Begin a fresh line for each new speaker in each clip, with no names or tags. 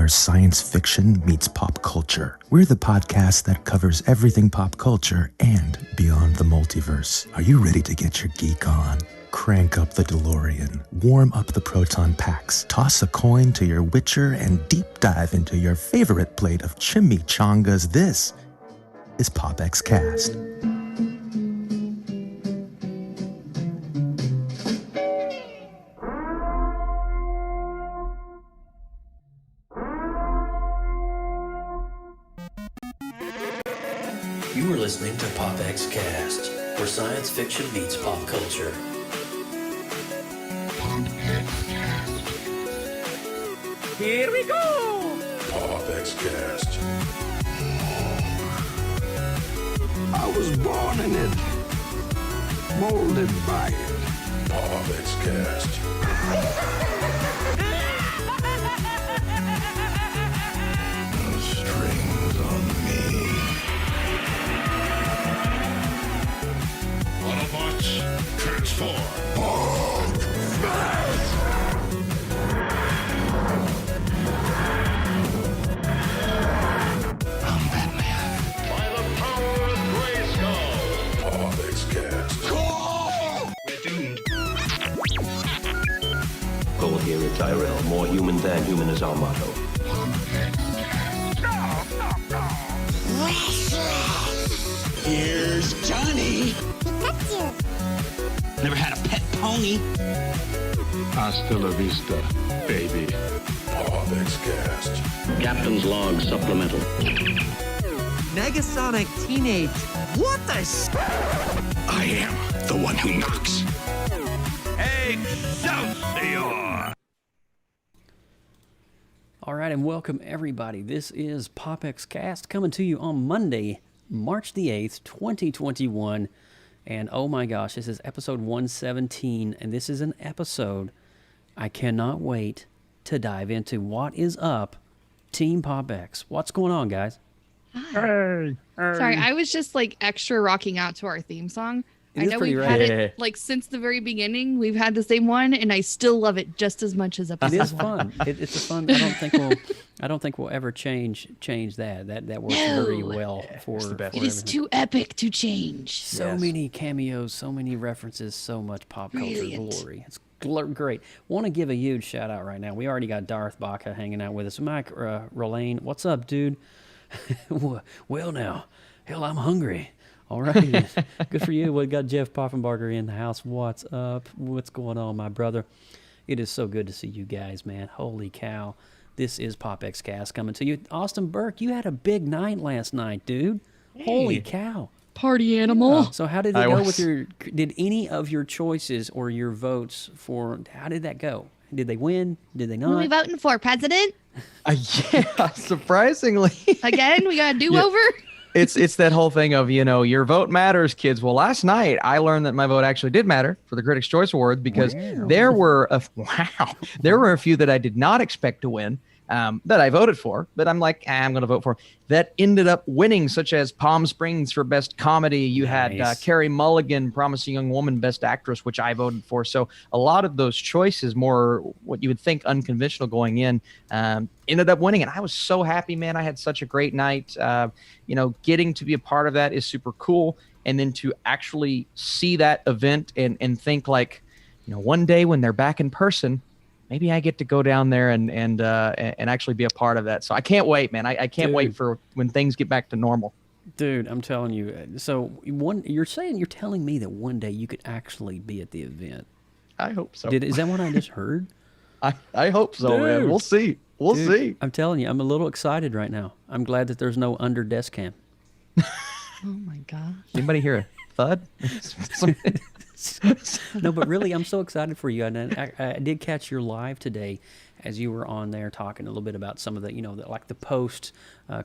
where science fiction meets pop culture. We're the podcast that covers everything pop culture and beyond the multiverse. Are you ready to get your geek on? Crank up the DeLorean, warm up the proton packs, toss a coin to your Witcher, and deep dive into your favorite plate of chimichangas. This is PopXcast.
You are listening to PopXcast, where science fiction meets pop culture.
Here we go!
PopXcast.
I was born in it, molded by it.
PopXcast. The strings on me. Autobots, transform.
Goal here at Tyrell. More human than human is our motto.
Here's Johnny.
Never had a pet pony.
Hasta la vista, baby.
PopXcast.
Captain's log supplemental.
Negasonic Teenage. What the
I am the one who knocks.
Excelsior!
All right, and welcome everybody. This is PopXcast coming to you on Monday, March the 8th, 2021. And oh my gosh, this is episode 117, and this is an episode I cannot wait to dive into. What is up, Team PopX? What's going on, guys?
Sorry, I was just like extra rocking out to our theme song. I know we've had it like since the very beginning. We've had the same one, and I still love it just as much as episode
It is
one.
fun. It's a fun. I don't think we'll ever change that. That works very well for.
It is too epic to change.
So many cameos, so many references, so much pop culture glory. It's great. Want to give a huge shout out right now. We already got Darth Baca hanging out with us. Mike Rolane, what's up, dude? Well, now, hell, I'm hungry. All right, good for you. We got Jeff Poffenbarger in the house. What's up? What's going on, my brother? It is so good to see you guys, man. Holy cow. This is PopXcast coming to you. Austin Burke, you had a big night last night, dude. Hey. Holy cow.
Party animal.
So how did it go with did any of your choices or your votes how did that go? Did they win? Did they not?
Who are we voting for, President?
Yeah, surprisingly.
Again, we got a do-over?
It's that whole thing of, your vote matters, kids. Well, last night I learned that my vote actually did matter for the Critics' Choice Awards because there were a few that I did not expect to win that I voted for, but I'm like, I'm going to vote for that ended up winning, such as Palm Springs for Best Comedy. You had Carey Mulligan, Promising Young Woman, Best Actress, which I voted for. So a lot of those choices, more what you would think unconventional going in, ended up winning. And I was so happy, man. I had such a great night. Getting to be a part of that is super cool. And then to actually see that event and think like, one day when they're back in person, maybe I get to go down there and actually be a part of that. So I can't wait, man. I can't wait for when things get back to normal.
Dude, I'm telling you. So you're telling me that one day you could actually be at the event.
I hope so.
Is that what I just heard?
I hope so, man. We'll see. We'll see.
I'm telling you, I'm a little excited right now. I'm glad that there's no under desk cam.
Oh my gosh.
Anybody hear a thud?
No, but really, I'm so excited for you. And I did catch your live today as you were on there talking a little bit about some of the, like the post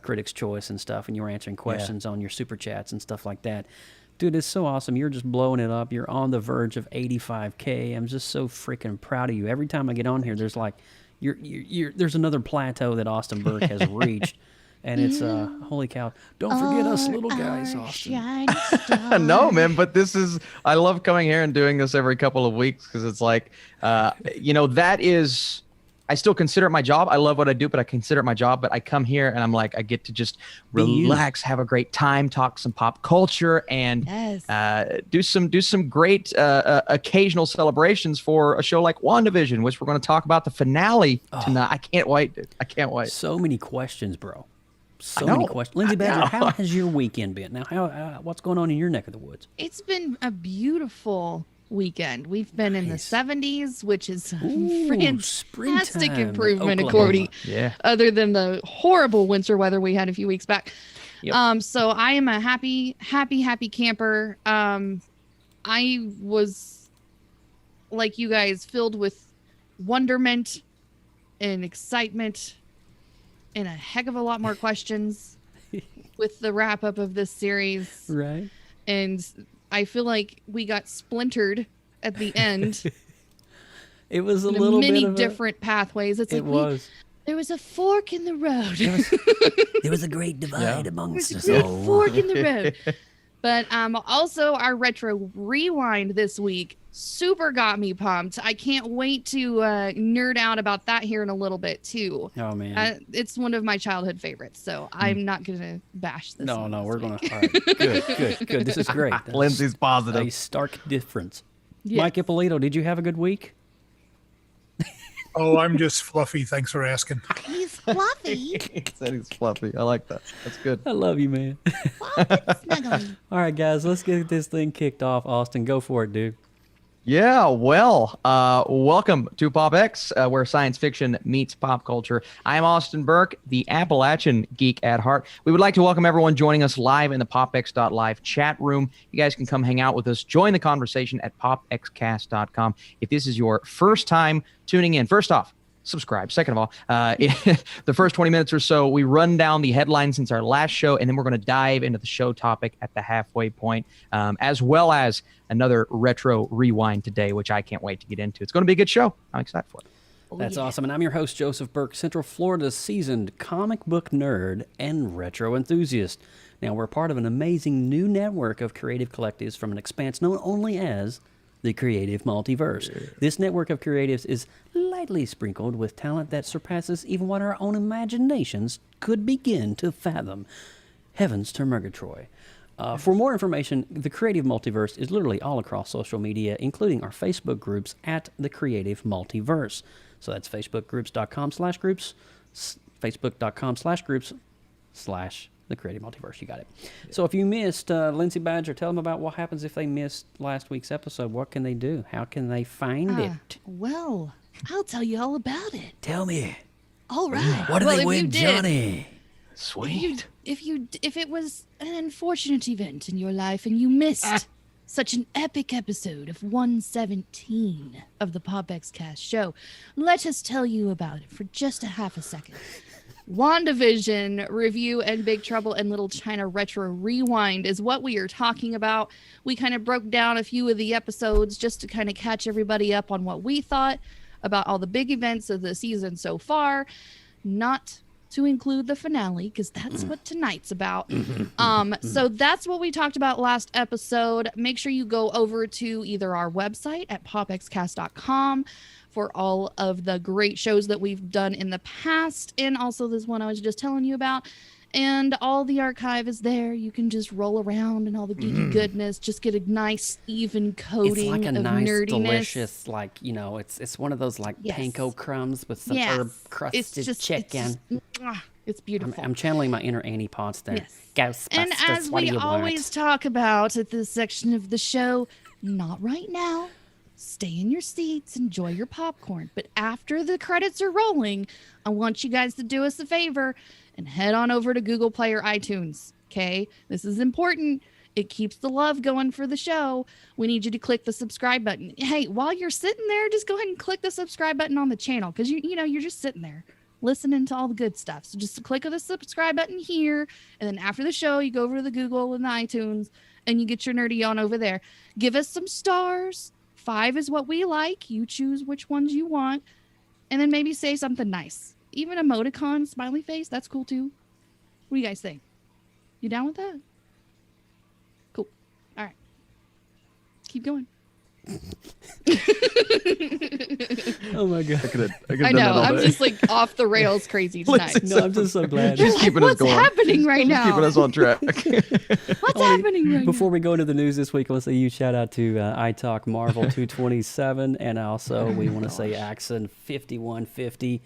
Critics' Choice and stuff, and you were answering questions on your super chats and stuff like that. Dude, it's so awesome. You're just blowing it up. You're on the verge of 85K. I'm just so freaking proud of you. Every time I get on here, there's like, there's another plateau that Austin Burke has reached. And it's, holy cow. Don't forget us little guys, Austin.
No, man, but I love coming here and doing this every couple of weeks because it's like, that is I still consider it my job. I love what I do, but I consider it my job. But I come here and I'm like, I get to just relax, have a great time, talk some pop culture, and do some great occasional celebrations for a show like WandaVision, which we're going to talk about the finale tonight. I can't wait, dude. I can't wait.
So many questions, bro. So many questions. Lindsay Badger, how has your weekend been? Now, what's going on in your neck of the woods?
It's been a beautiful weekend. We've been in the 70s, which is a fantastic improvement according, other than the horrible winter weather we had a few weeks back. Yep. So I am a happy camper. I was, like you guys, filled with wonderment and excitement and a heck of a lot more questions with the wrap up of this series.
Right.
And I feel like we got splintered at the end.
It was a little bit of
different pathways. It's
it was.
There was a fork in the road.
There was a great divide amongst us
all.
all.
Fork in the road. But also our retro rewind this week super got me pumped. I can't wait to nerd out about that here in a little bit too.
Oh man,
it's one of my childhood favorites, so I'm not gonna bash this.
No, we're gonna. All right. Good. This is great.
Lindsay's positive.
A stark difference.
Yes.
Mike Ippolito, did you have a good week?
Oh, I'm just fluffy. Thanks for asking.
He's fluffy.
He said he's fluffy. I like that. That's good.
I love you, man. All right, guys, let's get this thing kicked off. Austin, go for it, dude.
Yeah, well, welcome to PopX, where science fiction meets pop culture. I'm Austin Burke, the Appalachian geek at heart. We would like to welcome everyone joining us live in the PopX.live chat room. You guys can come hang out with us. Join the conversation at PopXcast.com. If this is your first time tuning in, first off, subscribe. Second of all, the first 20 minutes or so, we run down the headlines since our last show, and then we're going to dive into the show topic at the halfway point, as well as another retro rewind today, which I can't wait to get into. It's going to be a good show. I'm excited for it.
That's awesome. And I'm your host, Joseph Burke, Central Florida's seasoned comic book nerd and retro enthusiast. Now, we're part of an amazing new network of creative collectives from an expanse known only as the Creative Multiverse. Yeah. This network of creatives is lightly sprinkled with talent that surpasses even what our own imaginations could begin to fathom. Heavens to Murgatroyd. For more information, the Creative Multiverse is literally all across social media, including our Facebook groups at the Creative Multiverse. So that's facebookgroups.com/groups, facebook.com/groups/the Creative Multiverse. You got it. Yeah. So if you missed Lindsay Badger, tell them about what happens if they missed last week's episode. What can they do? How can they find it?
Well, I'll tell you all about it.
Tell me.
All right.
What do they win, Johnny?
Sweet.
If it was an unfortunate event in your life and you missed such an epic episode of 117 of the PopXcast show, let us tell you about it for just a half a second. WandaVision review and Big Trouble in Little China retro rewind is what we are talking about. We kind of broke down a few of the episodes just to kind of catch everybody up on what we thought about all the big events of the season so far, not to include the finale, because that's what tonight's about. So that's what we talked about last episode. Make sure you go over to either our website at popxcast.com for all of the great shows that we've done in the past, and also this one I was just telling you about. And all the archive is there. You can just roll around and all the geeky goodness. Just get a nice, even coating
it's like a
of
nice,
nerdiness.
delicious, like, you know, it's one of those like panko crumbs with some herb crusted chicken.
It's beautiful.
I'm channeling my inner Annie Potts there.
Yes. And as we always talk about at this section of the show, not right now. Stay in your seats, enjoy your popcorn. But after the credits are rolling, I want you guys to do us a favor and head on over to Google Play or iTunes, okay? This is important. It keeps the love going for the show. We need you to click the subscribe button. Hey, while you're sitting there, just go ahead and click the subscribe button on the channel, because you're just sitting there listening to all the good stuff. So just click on the subscribe button here, and then after the show, you go over to the Google and the iTunes, and you get your nerdy on over there. Give us some stars. 5 is what we like. You choose which ones you want, and then maybe say something nice. Even emoticon, smiley face, that's cool too. What do you guys think? You down with that? Cool. All right. Keep going.
Oh my god!
I know. I'm just like off the rails crazy tonight.
No, I'm just so glad.
Just keeping us going.
What's happening right now?
Keeping us on track.
What's happening right
Before
now?
we go into the news this week, I want to say a huge shout out to iTalk Marvel 227, and also we want to say Axon 5150.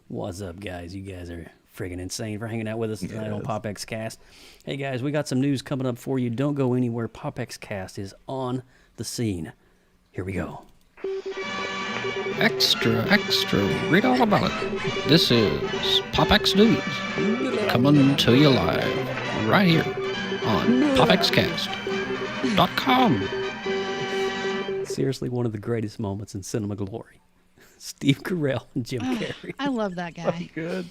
What's up, guys? You guys are friggin' insane for hanging out with us tonight on PopX Cast. Hey guys, we got some news coming up for you. Don't go anywhere. PopX Cast is on the scene. Here we go.
Extra, read all about it. This is PopX News, coming to you live, right here on PopXcast.com.
Seriously, one of the greatest moments in cinema glory. Steve Carell and Jim Carrey.
I love that guy.
Good.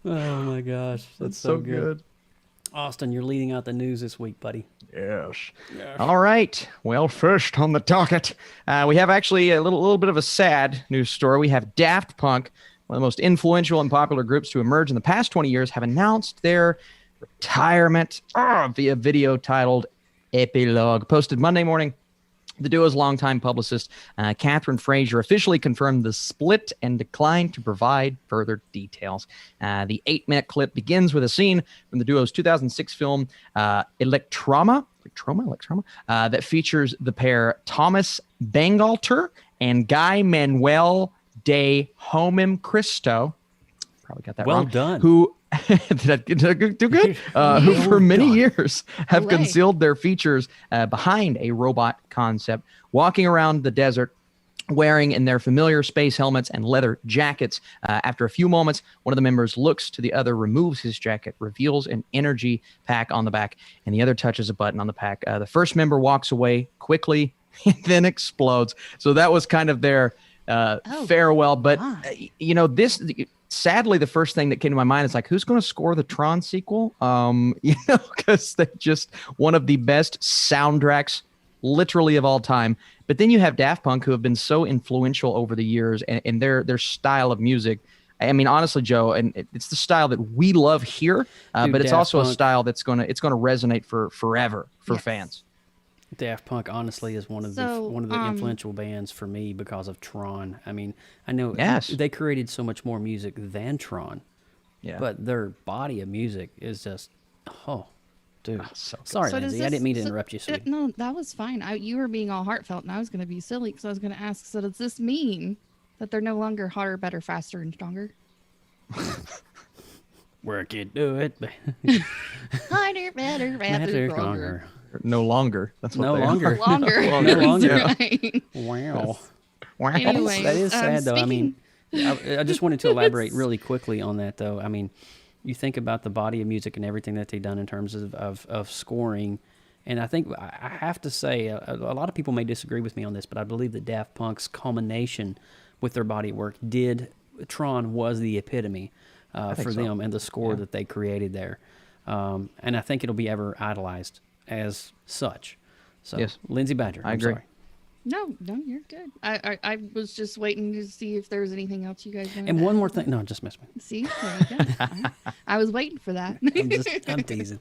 Oh my gosh, that's so good. Austin, you're leading out the news this week, buddy.
Yes. All right. Well, first on the docket, we have actually a little bit of a sad news story. We have Daft Punk, one of the most influential and popular groups to emerge in the past 20 years, have announced their retirement via video titled Epilogue, posted Monday morning. The duo's longtime publicist, Catherine Frazier, officially confirmed the split and declined to provide further details. The 8-minute clip begins with a scene from the duo's 2006 film, Electroma, that features the pair Thomas Bangalter and Guy Manuel de Homem Cristo. Probably got that
well
wrong.
Done.
Who did I do good? Who for many years have concealed their features behind a robot concept, walking around the desert wearing in their familiar space helmets and leather jackets. After a few moments, one of the members looks to the other, removes his jacket, reveals an energy pack on the back, and the other touches a button on the pack. The first member walks away quickly and then explodes. So that was kind of their farewell. But, this... Sadly, the first thing that came to my mind is like, who's going to score the Tron sequel? Because they're just one of the best soundtracks literally of all time. But then you have Daft Punk, who have been so influential over the years, and their style of music. I mean, honestly, Joe, and it's the style that we love here, but it's also a style that's going to resonate for forever for fans.
Daft Punk honestly is one of the influential bands for me because of Tron. I mean, I know they created so much more music than Tron, but their body of music is just dude. Sorry, Lindsay, I didn't mean to interrupt you. Sweetie.
No, that was fine. You were being all heartfelt, and I was going to be silly because I was going to ask. So does this mean that they're no longer hotter, better, faster, and stronger?
Work it, do it.
Harder, better, stronger.
No longer. That's what
no
they
longer.
Are.
No longer.
Right. Wow.
Anyways,
that is sad, though. I mean, I just wanted to elaborate really quickly on that, though. I mean, you think about the body of music and everything that they've done in terms of scoring, and I think I have to say, a lot of people may disagree with me on this, but I believe that Daft Punk's culmination with their body work Tron was the epitome for them and the score that they created there. And I think it'll be ever idolized as such. So, yes. Lindsay Badger,
I agree.
Sorry.
No, you're good. I was just waiting to see if there was anything else you guys wanted.
And one more thing. No, just miss me.
See, there you go. I was waiting for that.
I'm teasing.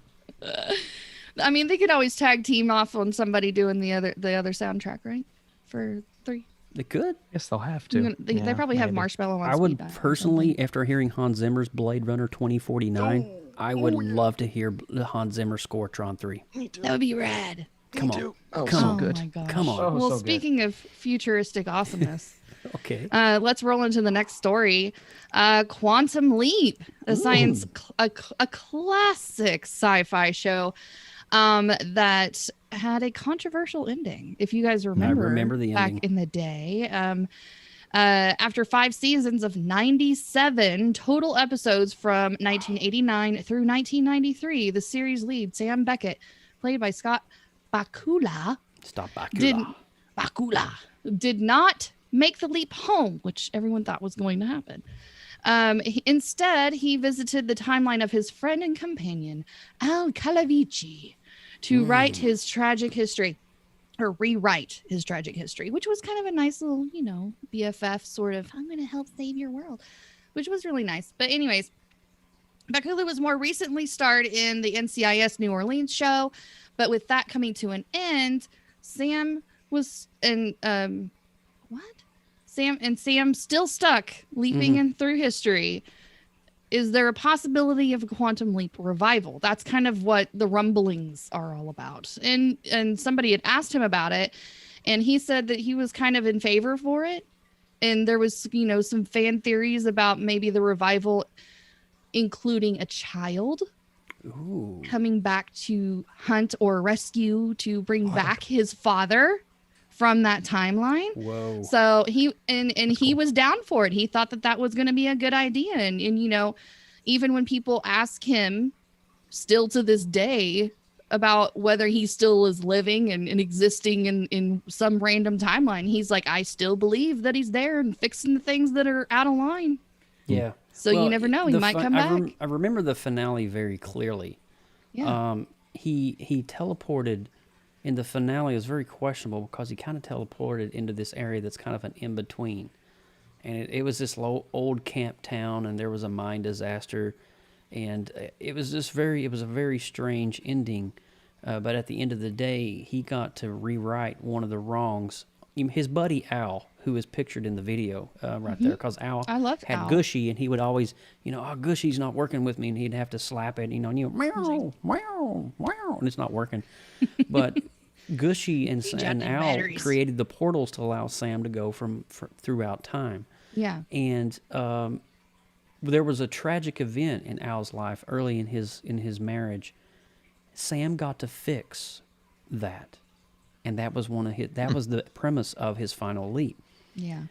I mean, they could always tag team off on somebody doing the other soundtrack, right? For 3.
They could.
Yes, they'll have to.
They probably have Marshmallow on
I would
speed
personally, after hearing Hans Zimmer's Blade Runner 2049, I would love to hear the Hans Zimmer score Tron 3.
That would be rad.
Come on.
So good.
My gosh.
Come on.
Well, speaking of futuristic awesomeness,
okay.
Let's roll into the next story. Quantum Leap, a classic sci-fi show that had a controversial ending. If you guys remember,
I remember the
back
ending.
in the day. After 5 seasons of 97 total episodes from 1989 through 1993, the series lead, Sam Beckett, played by Scott Bakula, did not make the leap home, which everyone thought was going to happen. Instead, he visited the timeline of his friend and companion, Al Calavici, to rewrite his tragic history, which was kind of a nice little, BFF sort of, I'm going to help save your world, which was really nice. But anyways, Bakula was more recently starred in the NCIS New Orleans show, but with that coming to an end, Sam was Sam still stuck leaping in through history. Is there a possibility of a quantum leap revival? That's kind of what the rumblings are all about. And somebody had asked him about it, and he said that he was kind of in favor for it. And there was, some fan theories about maybe the revival including a child coming back to hunt or rescue to bring back his father from that timeline.
Whoa.
So he was down for it. He thought that was going to be a good idea. And even when people ask him still to this day about whether he still is living and existing in some random timeline, he's like, I still believe that he's there and fixing the things that are out of line.
Yeah.
So you never know. He might come back.
I remember the finale very clearly.
Yeah.
He teleported in the finale. It was very questionable because he kind of teleported into this area that's kind of an in-between. And it was this old camp town, and there was a mine disaster. And it was a very strange ending. But at the end of the day, he got to rewrite one of the wrongs. His buddy Al, who is pictured in the video right there, because Al had
Al.
Gushy, and he would always, Gushy's not working with me, and he'd have to slap it, meow, meow, meow, and it's not working. But Gushy and Al created the portals to allow Sam to go from throughout time.
Yeah.
And there was a tragic event in Al's life early in his marriage. Sam got to fix that. And that was the premise of his final leap.
Yeah.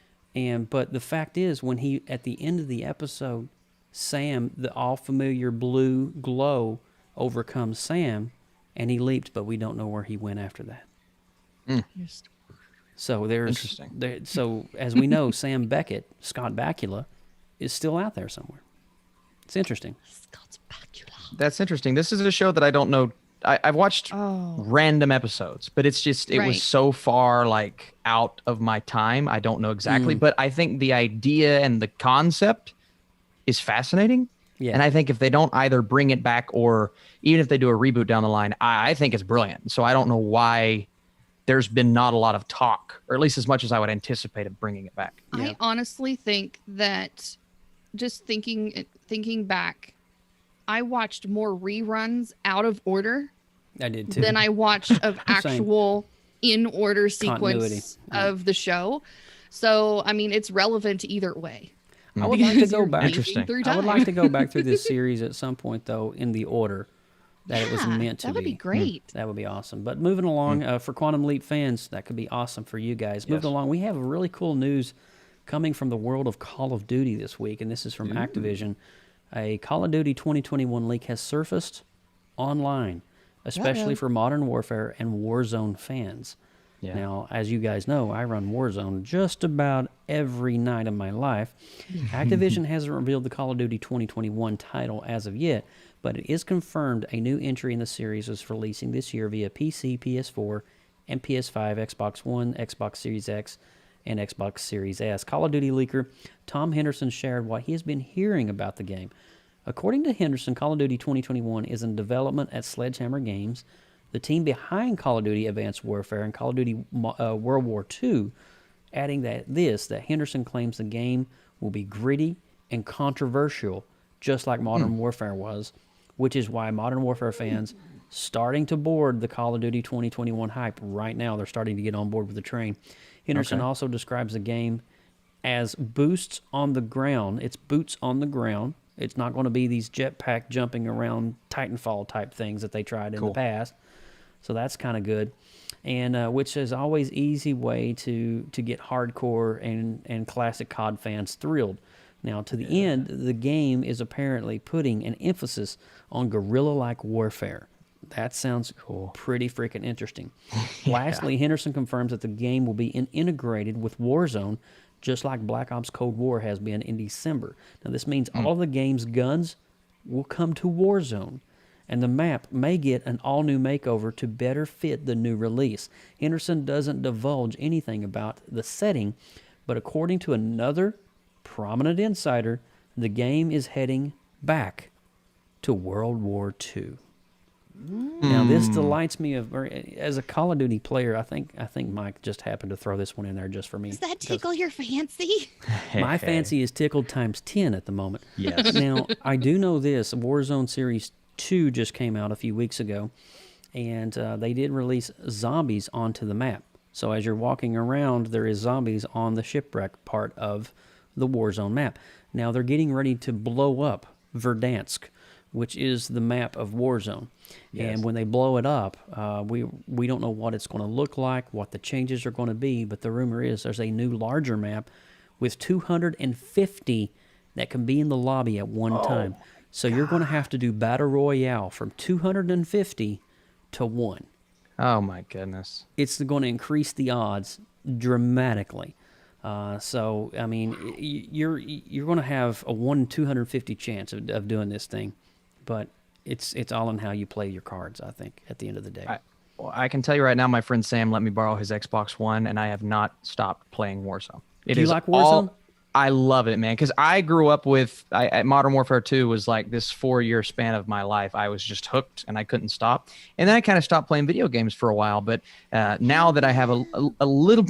But the fact is, when at the end of the episode, Sam, the all familiar blue glow overcomes Sam, and he leaped, but we don't know where he went after that. So
Interesting.
So as we know, Sam Beckett, Scott Bakula, is still out there somewhere. It's interesting.
Scott Bakula.
That's interesting. This is a show that I don't know. I've watched random episodes, but it was so far out of my time. I don't know exactly, but I think the idea and the concept is fascinating.
Yeah.
And I think if they don't either bring it back or even if they do a reboot down the line, I think it's brilliant. So I don't know why there's been not a lot of talk, or at least as much as I would anticipate of bringing it back.
Yeah. I honestly think that just thinking back, I watched more reruns out of order.
I did too.
Than I watched of actual in order sequence of the show. So I mean, it's relevant either way.
I would like to go back.
Interesting.
I would like to go back through this series at some point, though, in the order that it was meant to be.
That would be great.
That would be awesome. But moving along, for Quantum Leap fans, that could be awesome for you guys. Moving along, we have really cool news coming from the world of Call of Duty this week, and this is from Activision. A Call of Duty 2021 leak has surfaced online, especially for Modern Warfare and Warzone fans. Yeah. Now, as you guys know, I run Warzone just about every night of my life. Activision hasn't revealed the Call of Duty 2021 title as of yet, but it is confirmed a new entry in the series is releasing this year via PC, PS4, and PS5, Xbox One, Xbox Series X, and Xbox Series S. Call of Duty leaker Tom Henderson shared what he has been hearing about the game. According to Henderson, Call of Duty 2021 is in development at Sledgehammer Games, the team behind Call of Duty Advanced Warfare and Call of Duty World War II, adding that Henderson claims the game will be gritty and controversial, just like Modern Warfare was, which is why Modern Warfare fans starting to board the Call of Duty 2021 hype right now. They're starting to get on board with the train. Henderson also describes the game as boosts on the ground. It's boots on the ground. It's not going to be these jetpack jumping around Titanfall type things that they tried in the past. So that's kind of good. And which is always easy way to get hardcore and classic COD fans thrilled. Now, to the end, the game is apparently putting an emphasis on guerrilla-like warfare. That sounds pretty freaking interesting. Lastly, Henderson confirms that the game will be integrated with Warzone, just like Black Ops Cold War has been in December. Now, this means all of the game's guns will come to Warzone, and the map may get an all-new makeover to better fit the new release. Henderson doesn't divulge anything about the setting, but according to another prominent insider, the game is heading back to World War II. Now this delights me as a Call of Duty player. I think Mike just happened to throw this one in there just for me.
Does that tickle your fancy?
My fancy is tickled times 10 at the moment.
Yes.
Now I do know this: Warzone Series 2 just came out a few weeks ago, and they did release zombies onto the map. So as you're walking around, there is zombies on the shipwreck part of the Warzone map. Now they're getting ready to blow up Verdansk, which is the map of Warzone. Yes. And when they blow it up, we don't know what it's going to look like, what the changes are going to be, but the rumor is there's a new larger map with 250 that can be in the lobby at one time. So you're going to have to do Battle Royale from 250 to 1.
Oh my goodness.
It's going to increase the odds dramatically. So, I mean, you're going to have a 1 in 250 chance of doing this thing, but it's all in how you play your cards, I think, at the end of the day.
I can tell you right now, my friend Sam let me borrow his Xbox One, and I have not stopped playing Warzone.
Do you like Warzone?
I love it, man, because I grew up with Modern Warfare 2 was like this 4-year span of my life. I was just hooked, and I couldn't stop. And then I kind of stopped playing video games for a while. But now that I have a little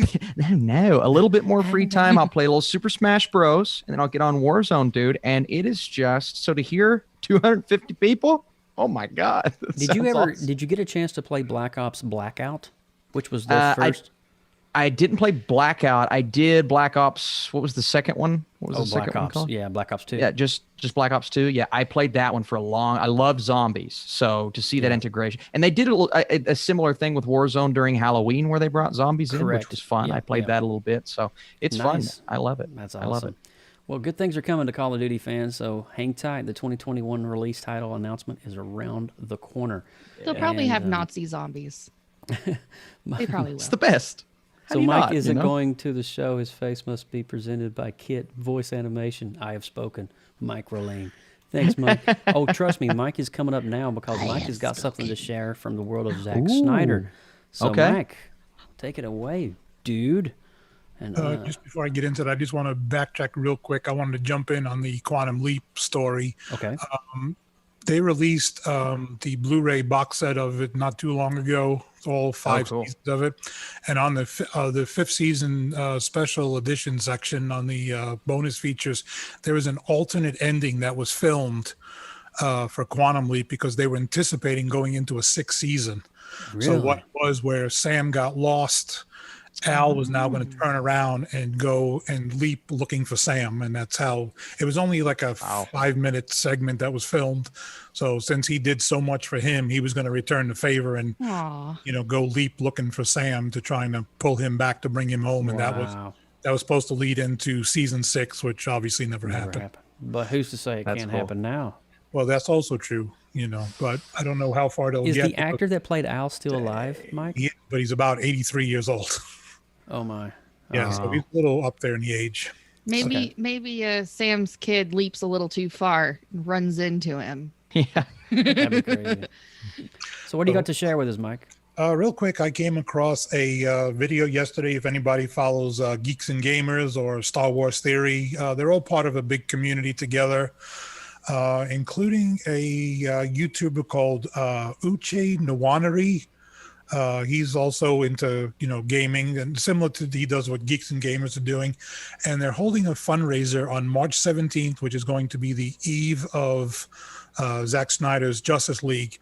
bit more free time, I'll play a little Super Smash Bros. And then I'll get on Warzone, dude. And it is just so to hear 250 people. Oh my God!
Did you get a chance to play Black Ops Blackout, which was the first?
I didn't play Blackout. I did Black Ops. What was the second one? What was the second one called?
Yeah, Black Ops 2.
Yeah, just Black Ops 2. Yeah, I played that one for a long. I love zombies, so to see that integration, and they did a similar thing with Warzone during Halloween where they brought zombies in, which was fun. I played that a little bit, so it's fun. I love it.
That's awesome.
I love it.
Well, good things are coming to Call of Duty fans, so hang tight. The 2021 release title announcement is around the corner.
They'll probably have Nazi zombies. They probably will.
It's the best.
So Mike isn't going to the show. His face must be presented by Kit Voice Animation. I have spoken. Mike Rolane. Thanks, Mike. Oh, trust me, Mike is coming up now because Mike has got something to share from the world of Zack Snyder. So, Mike, take it away, dude. And
just before I get into that, I just want to backtrack real quick. I wanted to jump in on the Quantum Leap story.
Okay.
They released the Blu-ray box set of it not too long ago, all 5 seasons of it. And on the fifth season special edition section on the bonus features, there was an alternate ending that was filmed for Quantum Leap because they were anticipating going into a 6th season. Really? So what was where Sam got lost, Al was now going to turn around and go and leap looking for Sam. And that's how it was only like a 5-minute segment that was filmed. So since he did so much for him, he was going to return the favor and, go leap looking for Sam to try and pull him back to bring him home. And that was supposed to lead into season 6, which obviously never happened.
But who's to say it can't happen now?
Well, that's also true, but I don't know how far they'll get.
Is the actor that played Al still alive, Mike?
But he's about 83 years old.
Oh my!
Yeah, so he's a little up there in the age.
Maybe Sam's kid leaps a little too far and runs into him.
Yeah,
that'd be crazy. So, what do you got to share with us, Mike?
Real quick, I came across a video yesterday. If anybody follows Geeks and Gamers or Star Wars Theory, they're all part of a big community together, including a YouTuber called Uche Nwaneri. He's also into, gaming, and similar to he does what Geeks and Gamers are doing. And they're holding a fundraiser on March 17th, which is going to be the eve of Zack Snyder's Justice League.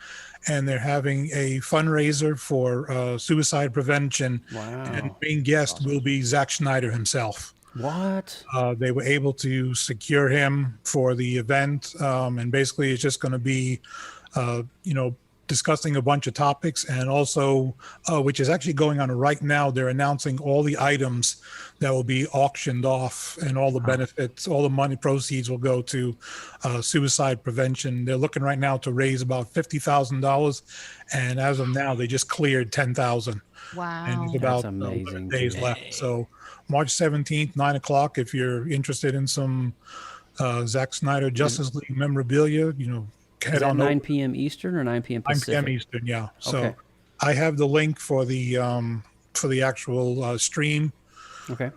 And they're having a fundraiser for suicide prevention.
Wow.
And the main guest will be Zack Snyder himself.
What?
They were able to secure him for the event. And basically it's just going to be, discussing a bunch of topics, and also, which is actually going on right now, they're announcing all the items that will be auctioned off, and all the benefits, all the money proceeds will go to suicide prevention. They're looking right now to raise about $50,000, and as of now, they just cleared $10,000.
Wow,
and it's about 11 days left. So March 17th, 9:00. If you're interested in some Zack Snyder Justice League memorabilia,
Is that 9 p.m. Eastern or 9 p.m. Pacific?
9 p.m. Eastern, yeah. So I have the link for the actual stream.
Okay.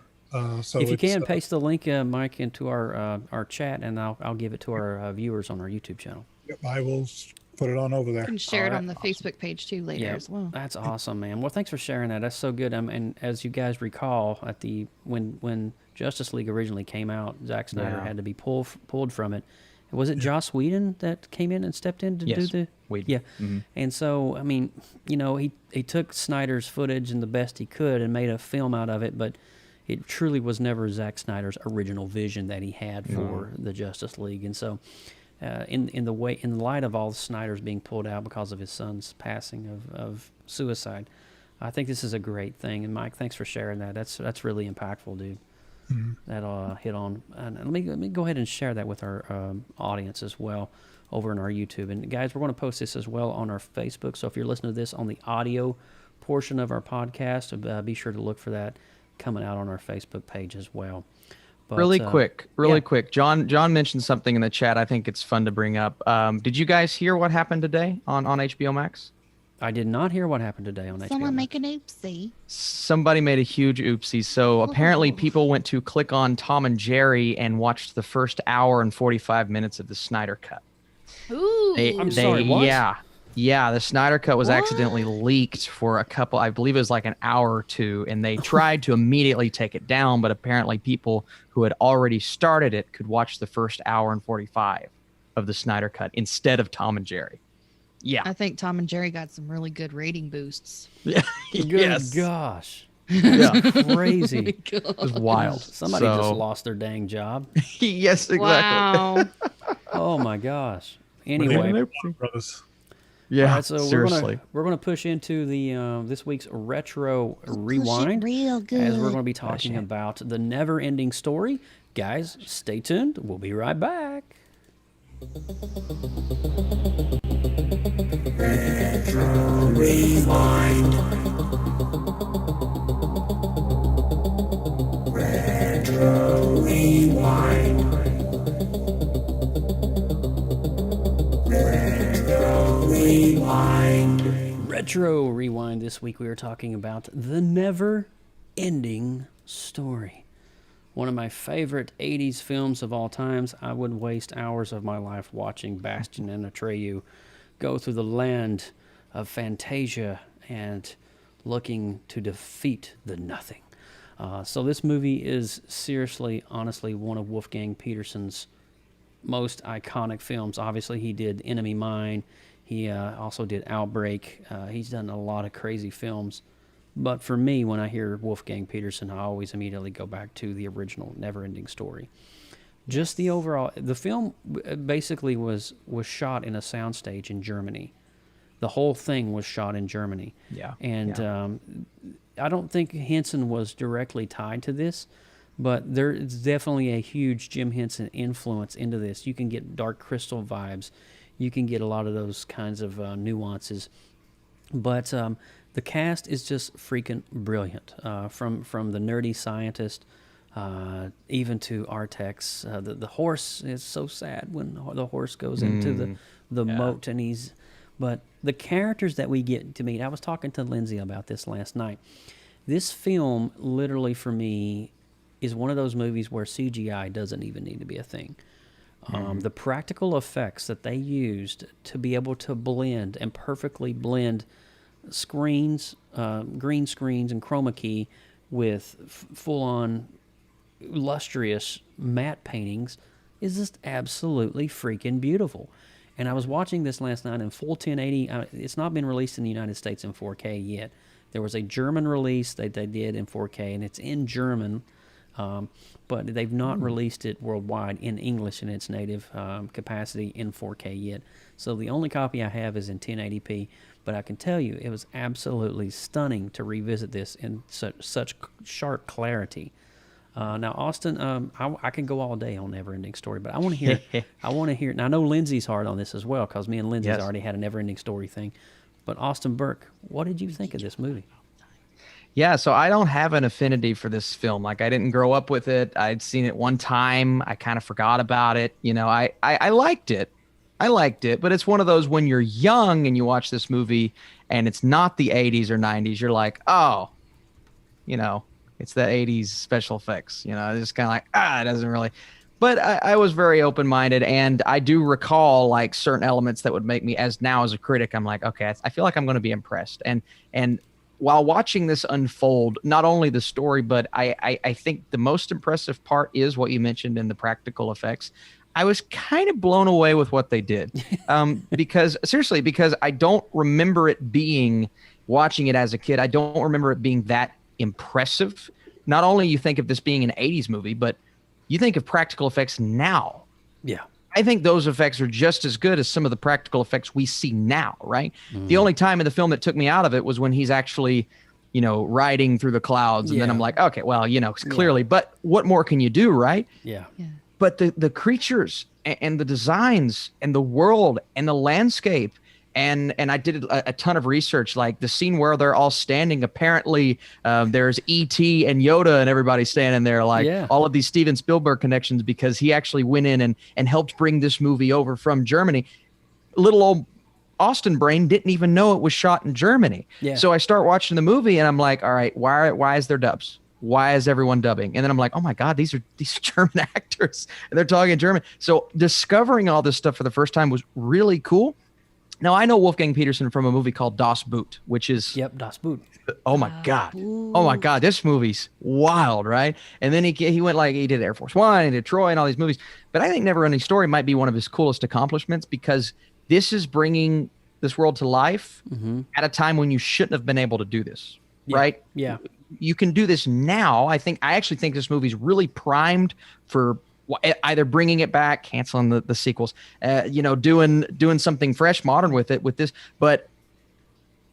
So
if you can, paste the link, Mike, into our chat, and I'll give it to our viewers on our YouTube channel.
I will Put it on over there.
You can share it on the Facebook page too later as well.
That's awesome, man. Well, thanks for sharing that. That's so good. And as you guys recall, at the when Justice League originally came out, Zack Snyder had to be pulled from it. Was it Joss Whedon that came in and stepped in to do the?
Whedon.
Yeah.
Mm-hmm.
And so, I mean, you know, he took Snyder's footage and the best he could and made a film out of it, but it truly was never Zack Snyder's original vision that he had for the Justice League. And so, in the light of all Snyder's being pulled out because of his son's passing of suicide, I think this is a great thing. And Mike, thanks for sharing that. That's really impactful, dude.
Mm-hmm.
That'll hit on. And let me go ahead and share that with our audience as well over in our YouTube. And guys, we're going to post this as well on our Facebook. So if you're listening to this on the audio portion of our podcast, be sure to look for that coming out on our Facebook page as well. But,
really quick. John mentioned something in the chat. I think it's fun to bring up. Did you guys hear what happened today on HBO Max?
I did not hear what happened today on HBO Max.
Someone make an oopsie.
Somebody made a huge oopsie. So apparently people went to click on Tom and Jerry and watched the first hour and 45 minutes of the Snyder Cut.
Ooh.
I'm sorry, what?
Yeah, the Snyder Cut was accidentally leaked for a couple, I believe it was like an hour or two, and they tried to immediately take it down, but apparently people who had already started it could watch the first hour and 45 of the Snyder Cut instead of Tom and Jerry. Yeah.
I think Tom and Jerry got some really good rating boosts.
Yeah.
Good gosh.
Yeah.
Crazy.
It was wild.
Somebody just lost their dang job.
Yes, exactly.
Wow.
Oh my gosh. Anyway.
Yeah,
right, so
seriously.
we're gonna push into the this week's retro rewind,
real good.
as we're going to be talking about the Neverending Story. Guys, stay tuned. We'll be right back.
Retro Rewind. Retro Rewind. Retro Rewind.
Retro Rewind. This week we are talking about the Never-Ending Story. One of my favorite 80s films of all times. I would waste hours of my life watching Bastian and Atreyu go through the land of Fantasia and looking to defeat the Nothing. So this movie is seriously, honestly, one of Wolfgang Petersen's most iconic films. Obviously, he did Enemy Mine. He also did Outbreak. He's done a lot of crazy films. But for me, when I hear Wolfgang Petersen, I always immediately go back to the original Neverending Story. Just the overall, the film basically was shot in a soundstage in Germany. The whole thing was shot in Germany.
Yeah.
And I don't think Henson was directly tied to this, but there is definitely a huge Jim Henson influence into this. You can get Dark Crystal vibes. You can get a lot of those kinds of nuances. But the cast is just freaking brilliant. From the nerdy scientist even to Artex. The horse is so sad when the horse goes into the moat and he's... But the characters that we get to meet... I was talking to Lindsay about this last night. This film, literally for me, is one of those movies where CGI doesn't even need to be a thing. The practical effects that they used to be able to blend and perfectly blend screens, green screens and chroma key with full-on lustrous matte paintings is just absolutely freaking beautiful. And I was watching this last night in full 1080. It's not been released in the United States in 4K yet. There was a German release that they did in 4K, and it's in German, but they've not released it worldwide in English in its native capacity in 4K yet. So the only copy I have is in 1080p, but I can tell you it was absolutely stunning to revisit this in such sharp clarity. Now, Austin, I can go all day on Neverending Story, but I want to hear. And I know Lindsay's hard on this as well because me and Lindsay's already had a Neverending Story thing. But Austin Burke, what did you think of this movie?
Yeah, so I don't have an affinity for this film. Like, I didn't grow up with it. I'd seen it one time. I kind of forgot about it. You know, I liked it. I liked it, but it's one of those when you're young and you watch this movie and it's not the 80s or 90s, you're like, oh, you know, it's the 80s special effects. You know, it's just kind of like, it doesn't really. But I was very open-minded, and I do recall like certain elements that would make me, as a critic, I'm like, okay, I feel like I'm going to be impressed. And while watching this unfold, not only the story, but I think the most impressive part is what you mentioned in the practical effects. I was kind of blown away with what they did, because I don't remember it being, watching it as a kid, I don't remember it being that impressive. Not only you think of this being an 80s movie, but you think of practical effects now.
Yeah.
I think those effects are just as good as some of the practical effects we see now, right? The only time in the film that took me out of it was when he's actually, riding through the clouds. And then I'm like, okay, well, clearly, but what more can you do, right?
Yeah.
But the creatures and the designs and the world and the landscape, and I did a ton of research, like the scene where they're all standing. Apparently, there's E.T. and Yoda and everybody standing there, like all of these Steven Spielberg connections, because he actually went in and helped bring this movie over from Germany. Little old Austin brain didn't even know it was shot in Germany.
Yeah.
So I start watching the movie and I'm like, all right, why is there dubs? Why is everyone dubbing? And then I'm like, oh my God, these are German actors and they're talking German. So discovering all this stuff for the first time was really cool. Now, I know Wolfgang Peterson from a movie called Das Boot, which is...
Yep, Das Boot.
Oh, my God. Oh, my God. This movie's wild, right? And then he went he did Air Force One, he did Troy and all these movies. But I think Neverending Story might be one of his coolest accomplishments, because this is bringing this world to life at a time when you shouldn't have been able to do this, right?
Yeah.
You can do this now. I actually think this movie's really primed for either bringing it back, canceling the sequels, doing something fresh, modern with this. But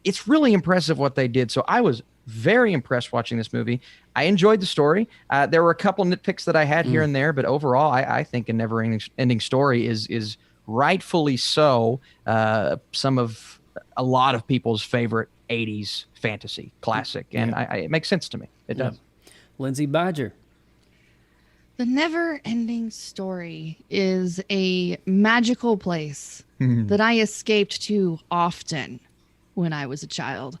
it's really impressive what they did. So I was very impressed watching this movie. I enjoyed the story. There were a couple nitpicks that I had here and there, but overall, I think a never-ending story is rightfully so a lot of people's favorite 80s fantasy classic. And it makes sense to me. It does.
Lindsay Badger.
The Never-Ending Story is a magical place that I escaped to often when I was a child.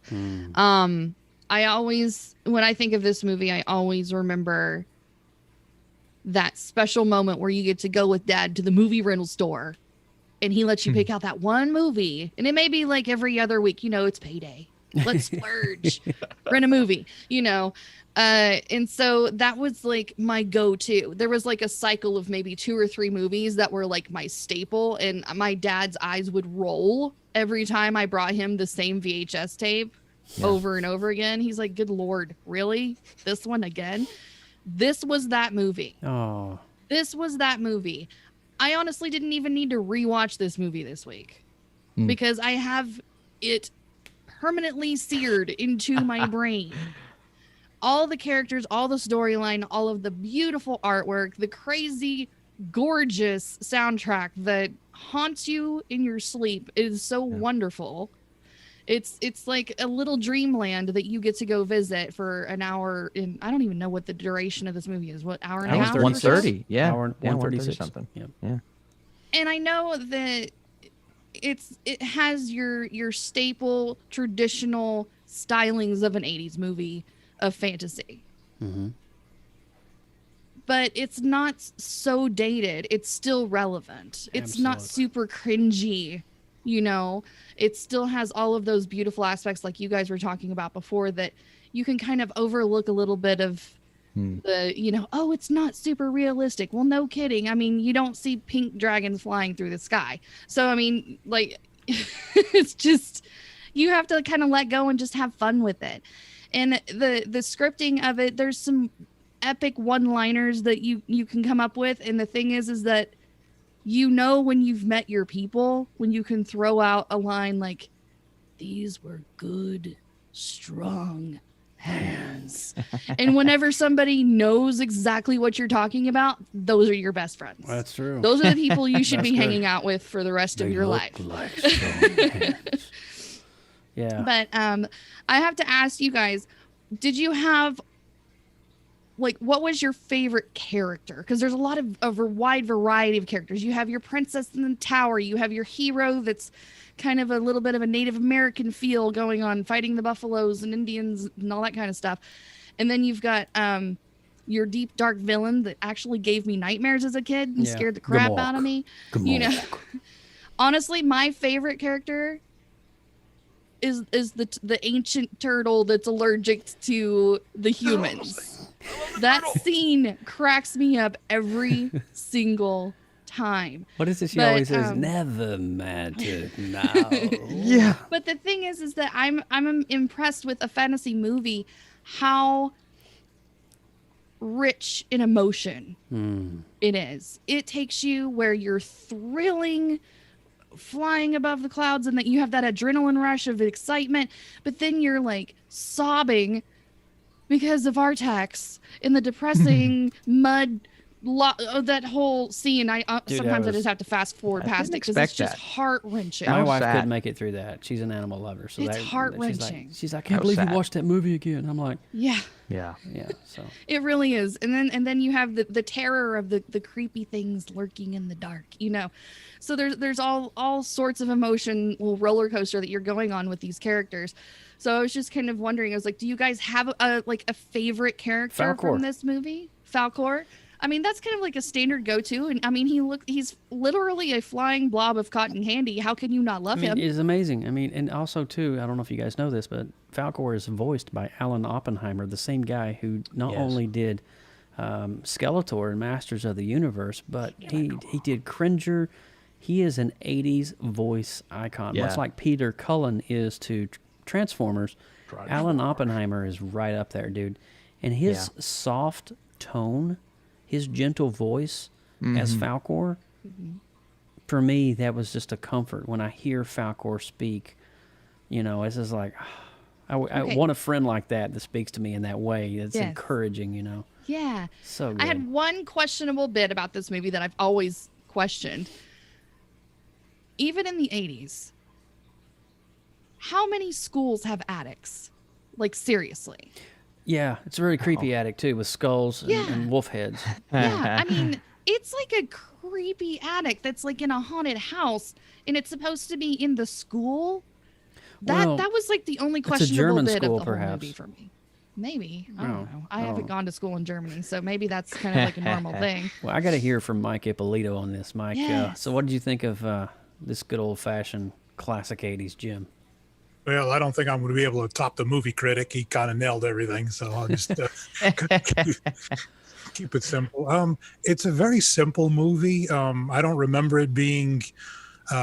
I always, when I think of this movie, I always remember that special moment where you get to go with Dad to the movie rental store and he lets you pick out that one movie. And it may be like every other week, it's payday. Let's splurge, rent a movie, and so that was like my go-to. There was like a cycle of maybe 2 or 3 movies that were like my staple, and my dad's eyes would roll every time I brought him the same VHS tape over and over again. He's like, good Lord, really? This one again? This was that movie.
Oh,
this was that movie. I honestly didn't even need to rewatch this movie this week because I have it permanently seared into my brain. All the characters, all the storyline, all of the beautiful artwork, the crazy, gorgeous soundtrack that haunts you in your sleep is so wonderful. It's like a little dreamland that you get to go visit for an hour. I don't even know what the duration of this movie is. What, hour and a half?
1:30. Yeah.
Hour 1:36
something.
Yeah.
And I know that it has your staple traditional stylings of an 80s movie of fantasy. But it's not so dated. It's still relevant. It's not super cringy, it still has all of those beautiful aspects like you guys were talking about before that you can kind of overlook a little bit of the, oh, it's not super realistic. Well, no kidding. I mean, you don't see pink dragons flying through the sky. So, I mean, like, it's just, you have to kind of let go and just have fun with it. And the scripting of it, there's some epic one-liners that you can come up with. And the thing is that, when you've met your people, when you can throw out a line like, these were good, strong hands. And whenever somebody knows exactly what you're talking about, those are your best friends.
That's true.
Those are the people you should be hanging out with for the rest of your life.
Like strong hands. Yeah.
But I have to ask you guys, did you have, what was your favorite character? Because there's a lot of a wide variety of characters. You have your princess in the tower. You have your hero that's kind of a little bit of a Native American feel going on, fighting the buffaloes and Indians and all that kind of stuff. And then you've got your deep dark villain that actually gave me nightmares as a kid and scared the crap out of me. You know, honestly, my favorite character is the ancient turtle that's allergic to the humans. That scene cracks me up every single time.
What is it she always says? Never mattered now.
Yeah.
But the thing is that I'm impressed with a fantasy movie how rich in emotion it is. It takes you where you're thrilling, flying above the clouds, and that you have that adrenaline rush of excitement, but then you're like sobbing because of Artax in the depressing mud. That whole scene, sometimes I just have to fast forward past it because it's just heart wrenching.
My wife couldn't make it through that. She's an animal lover, so
it's heart wrenching.
She's like, I can't believe you watched that movie again. I'm like,
yeah.
So
it really is, and then you have the terror of the creepy things lurking in the dark. You know, so there's all sorts of emotional roller coaster that you're going on with these characters. So I was just kind of wondering. I was like, do you guys have a favorite character from this movie? Falkor. I mean, that's kind of like a standard go-to, and I mean, he's literally a flying blob of cotton candy. How can you not love him?
It's amazing. I mean, and also too, I don't know if you guys know this, but Falkor is voiced by Alan Oppenheimer, the same guy who not only did Skeletor in Masters of the Universe, but he did Cringer. He is an 80s voice icon, much like Peter Cullen is to Transformers. Alan Oppenheimer is right up there, dude. And his soft tone, his gentle voice as Falkor, for me, that was just a comfort when I hear Falkor speak. You know, it's just like, I want a friend like that speaks to me in that way. It's encouraging, you know.
Yeah.
So good.
I had one questionable bit about this movie that I've always questioned. Even in the 80s, how many schools have attics? Like, seriously.
Yeah, it's a very creepy attic, too, with skulls and wolf heads.
Yeah, I mean, it's like a creepy attic that's like in a haunted house, and it's supposed to be in the school. That was like the only questionable bit of the whole movie for me. Maybe. I don't know. I haven't gone to school in Germany, so maybe that's kind of like a normal thing.
Well, I got to hear from Mike Ippolito on this. Mike, so what did you think of this good old-fashioned classic 80s Jim?
Well, I don't think I'm going to be able to top the movie critic. He kind of nailed everything, so I'll just keep it simple. It's a very simple movie. I don't remember it being,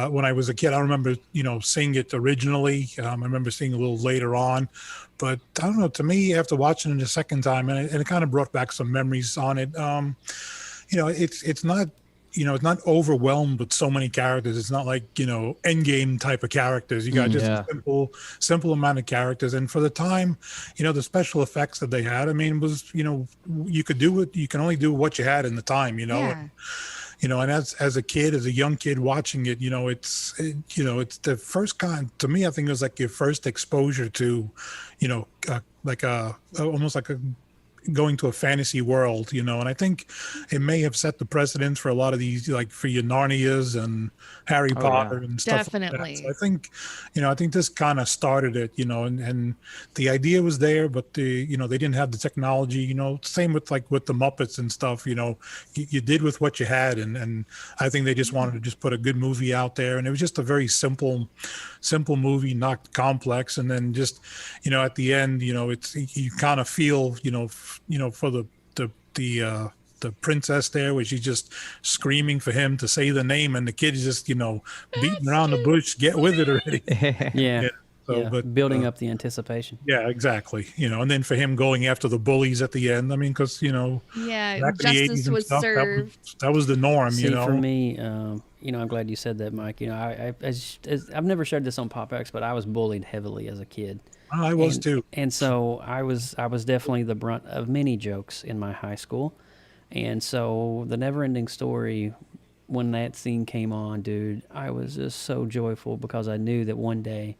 when I was a kid, I don't remember, seeing it originally. I remember seeing it a little later on. But I don't know, to me, after watching it a second time, and it kind of brought back some memories on it, it's not, it's not overwhelmed with so many characters. It's not like, Endgame type of characters. You got just a simple amount of characters. And for the time, the special effects that they had, I mean, was, you could do it. You can only do what you had in the time, and as a kid, as a young kid watching it, it's the first to me, I think it was like your first exposure to, almost like going to a fantasy world, and I think it may have set the precedence for a lot of these, like for your Narnias and Harry Potter and stuff.
Definitely.
Like that. So I think this kind of started it, and the idea was there, but they didn't have the technology, same with the Muppets and stuff, you did with what you had. And I think they just wanted to just put a good movie out there. And it was just a very simple movie, not complex. And then just, at the end, it's, you kind of feel, for the princess there, where she's just screaming for him to say the name, and the kid is just beating around the bush. Get with it already. But
building up the anticipation.
Yeah, exactly. And then for him going after the bullies at the end. I mean, because back in the 80s and stuff, that was the norm.
See, for me, I'm glad you said that, Mike. I've never shared this on PopX, but I was bullied heavily as a kid.
I was too.
And so I was definitely the brunt of many jokes in my high school. And so the Neverending Story, when that scene came on, dude, I was just so joyful because I knew that one day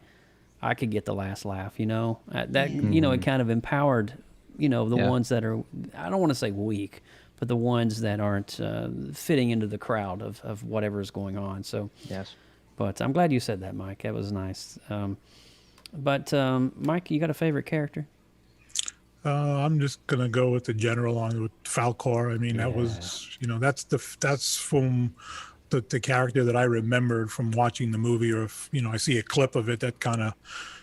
I could get the last laugh, it kind of empowered, the ones that are, I don't want to say weak, but the ones that aren't fitting into the crowd of whatever is going on. So, but I'm glad you said that, Mike. That was nice. But Mike, you got a favorite character?
I'm just gonna go with the general on with Falcor. I mean, that was, that's from the character that I remembered from watching the movie, or if I see a clip of it, that kind of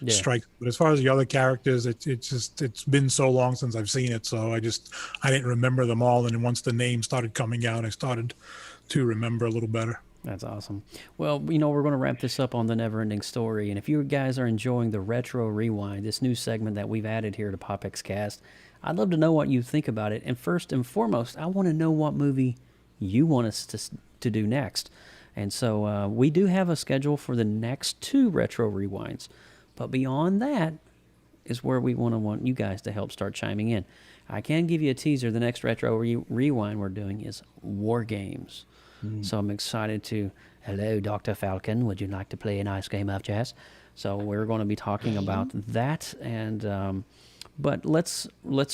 strikes. But as far as the other characters, it's been so long since I've seen it, so I didn't remember them all. And once the names started coming out, I started to remember a little better.
That's awesome. Well, we're going to wrap this up on the Neverending Story. And if you guys are enjoying the Retro Rewind, this new segment that we've added here to PopXcast, I'd love to know what you think about it. And first and foremost, I want to know what movie you want us to do next. And so we do have a schedule for the next 2 Retro Rewinds. But beyond that is where we want you guys to help start chiming in. I can give you a teaser. The next Retro Rewind we're doing is War Games. So I'm excited to, hello, Dr. Falcon, would you like to play a nice game of chess? So we're going to be talking about that. And but let's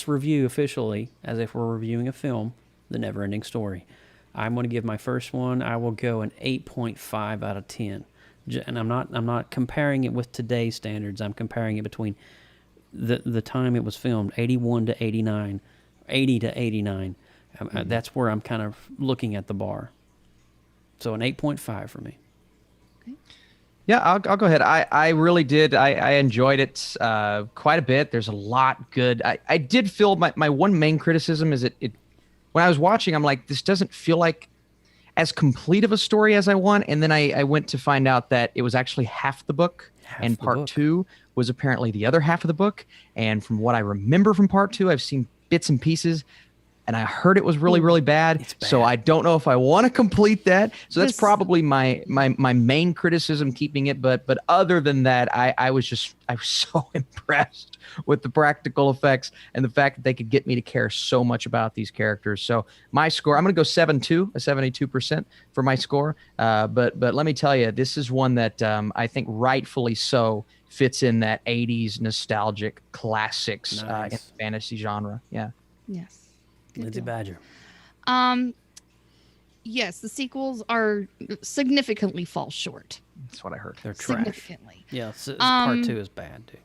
review officially, as if we're reviewing a film, The Neverending Story. I'm going to give my first one, I will go an 8.5 out of 10. And I'm not comparing it with today's standards. I'm comparing it between the time it was filmed, 81 to 89, 80 to 89. That's where I'm kind of looking at the bar. So an 8.5 for me.
Okay. Yeah, I'll go ahead. I really did. I enjoyed it quite a bit. There's a lot good. I did feel my one main criticism is it when I was watching, I'm like, this doesn't feel like as complete of a story as I want. And then I went to find out that it was actually half the book, and part 2 was apparently the other half of the book. And from what I remember from part 2, I've seen bits and pieces, and I heard it was really, really bad. So I don't know if I want to complete that. So that's probably my main criticism, keeping it. But other than that, I was so impressed with the practical effects and the fact that they could get me to care so much about these characters. So my score, I'm going to go 7.2, a 72% for my score. But let me tell you, this is one that I think rightfully so fits in that 80s nostalgic classics in the fantasy genre. Yeah.
Yes.
Lindsay Badger.
Yes, the sequels are significantly fall short.
That's what I heard.
They're trash.
Significantly.
Yeah, part 2 is bad, too.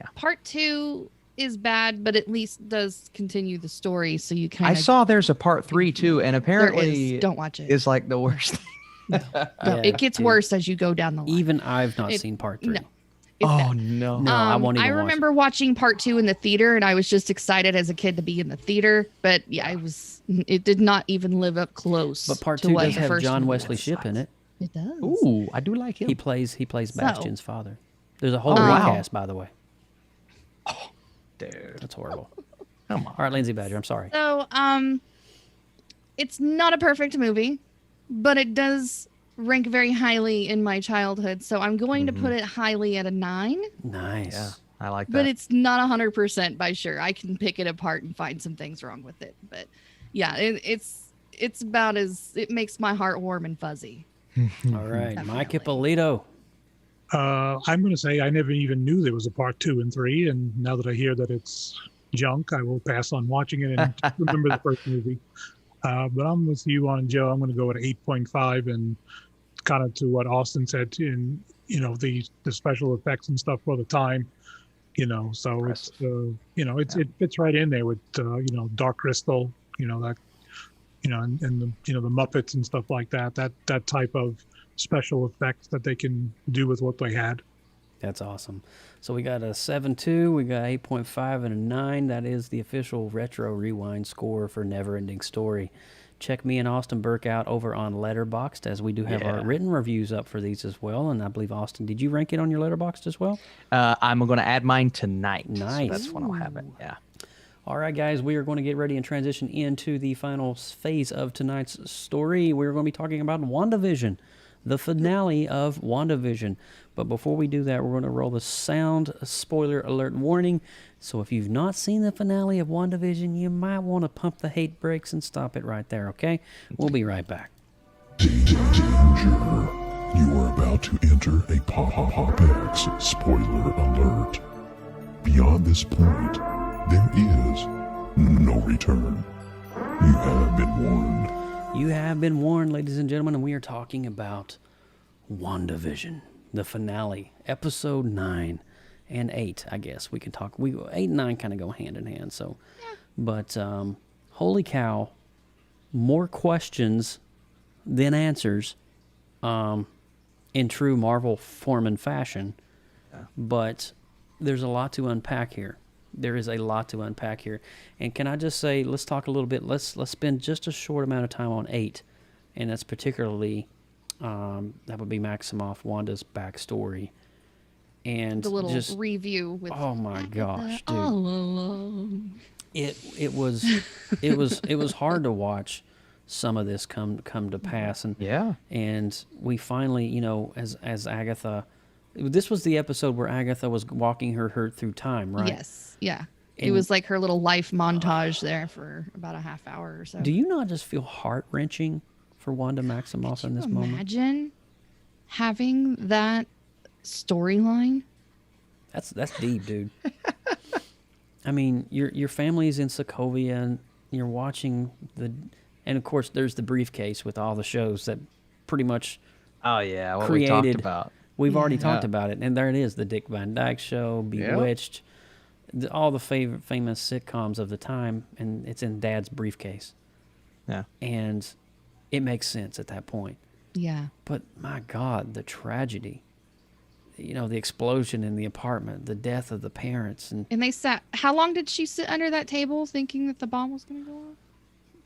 Yeah.
Part 2 is bad, but at least does continue the story, so you kind of...
I saw there's a part 3 too, and apparently
don't watch it.
It's like the worst thing.
It gets worse as you go down the line.
Even I've not seen part 3.
No.
No.
No, I won't even
I remember watching part 2 in the theater, and I was just excited as a kid to be in the theater. But yeah, it did not even live up close.
But part
to
2
what
does
the
have
first
John
movie
Wesley
was.
Shipp in it.
It does.
Ooh, I do like him.
He plays Bastion's father. There's a whole recast, by the way.
Oh, dude,
that's horrible.
Come on.
All right, Lindsay Badger, I'm sorry.
So, it's not a perfect movie, but it does rank very highly in my childhood. So I'm going to put it highly at a 9.
Nice.
Yeah, I like that.
But it's not 100% by sure. I can pick it apart and find some things wrong with it. But yeah, it's about as, it makes my heart warm and fuzzy.
All right, Mike Ippolito.
I'm going to say I never even knew there was a part 2 and 3, and now that I hear that it's junk, I will pass on watching it and remember the first movie. But I'm with you on Joe. I'm going to go at 8.5, and kind of to what Austin said, in the special effects and stuff for the time. So it's it fits right in there with Dark Crystal, that and the Muppets and stuff like that. That type of special effects that they can do with what they had.
That's awesome. So we got a 7.2, we got 8.5, and a 9. That is the official Retro Rewind score for Neverending Story. Check me and Austin Burke out over on Letterboxd, as we do have our written reviews up for these as well. And I believe, Austin, did you rank it on your Letterboxd as well?
I'm going to add mine tonight.
Nice.
So that's when I'll have it. Yeah.
All right, guys, we are going to get ready and transition into the final phase of tonight's story. We're going to be talking about WandaVision, the finale of WandaVision. But before we do that, we're going to roll the sound spoiler alert warning. So if you've not seen the finale of WandaVision, you might want to pump the hate brakes and stop it right there, okay? We'll be right back.
Danger. You are about to enter a PopX spoiler alert. Beyond this point, there is no return. You have been warned.
You have been warned, ladies and gentlemen, and we are talking about WandaVision, the finale, episode 9. and 8, I guess we can talk. 8 and 9 kind of go hand in hand. So, but holy cow, more questions than answers, in true Marvel form and fashion. Yeah. But there's a lot to unpack here. There is a lot to unpack here. And can I just say, let's talk a little bit. Let's spend just a short amount of time on 8, and that's particularly that would be Maximoff, Wanda's backstory, and
the little
just
review with.
Oh my gosh, dude!
All along.
It was hard to watch some of this come to pass, and we finally, as Agatha. This was the episode where Agatha was walking her through time, right?
Yes, yeah. It was like her little life montage there for about a half hour or so.
Do you not just feel heart-wrenching for Wanda Maximoff in this moment?
Imagine having that storyline.
That's deep, dude. I mean, your family's in Sokovia, and you're watching and of course there's the briefcase with all the shows that pretty much
what we talked about.
We've already talked about it, and there it is, the Dick Van Dyke Show, Bewitched, all the famous sitcoms of the time, and it's in Dad's briefcase.
Yeah.
And it makes sense at that point.
Yeah.
But my God, the tragedy, the explosion in the apartment, the death of the parents. And
they sat, how long did she sit under that table thinking that the bomb was going to go off?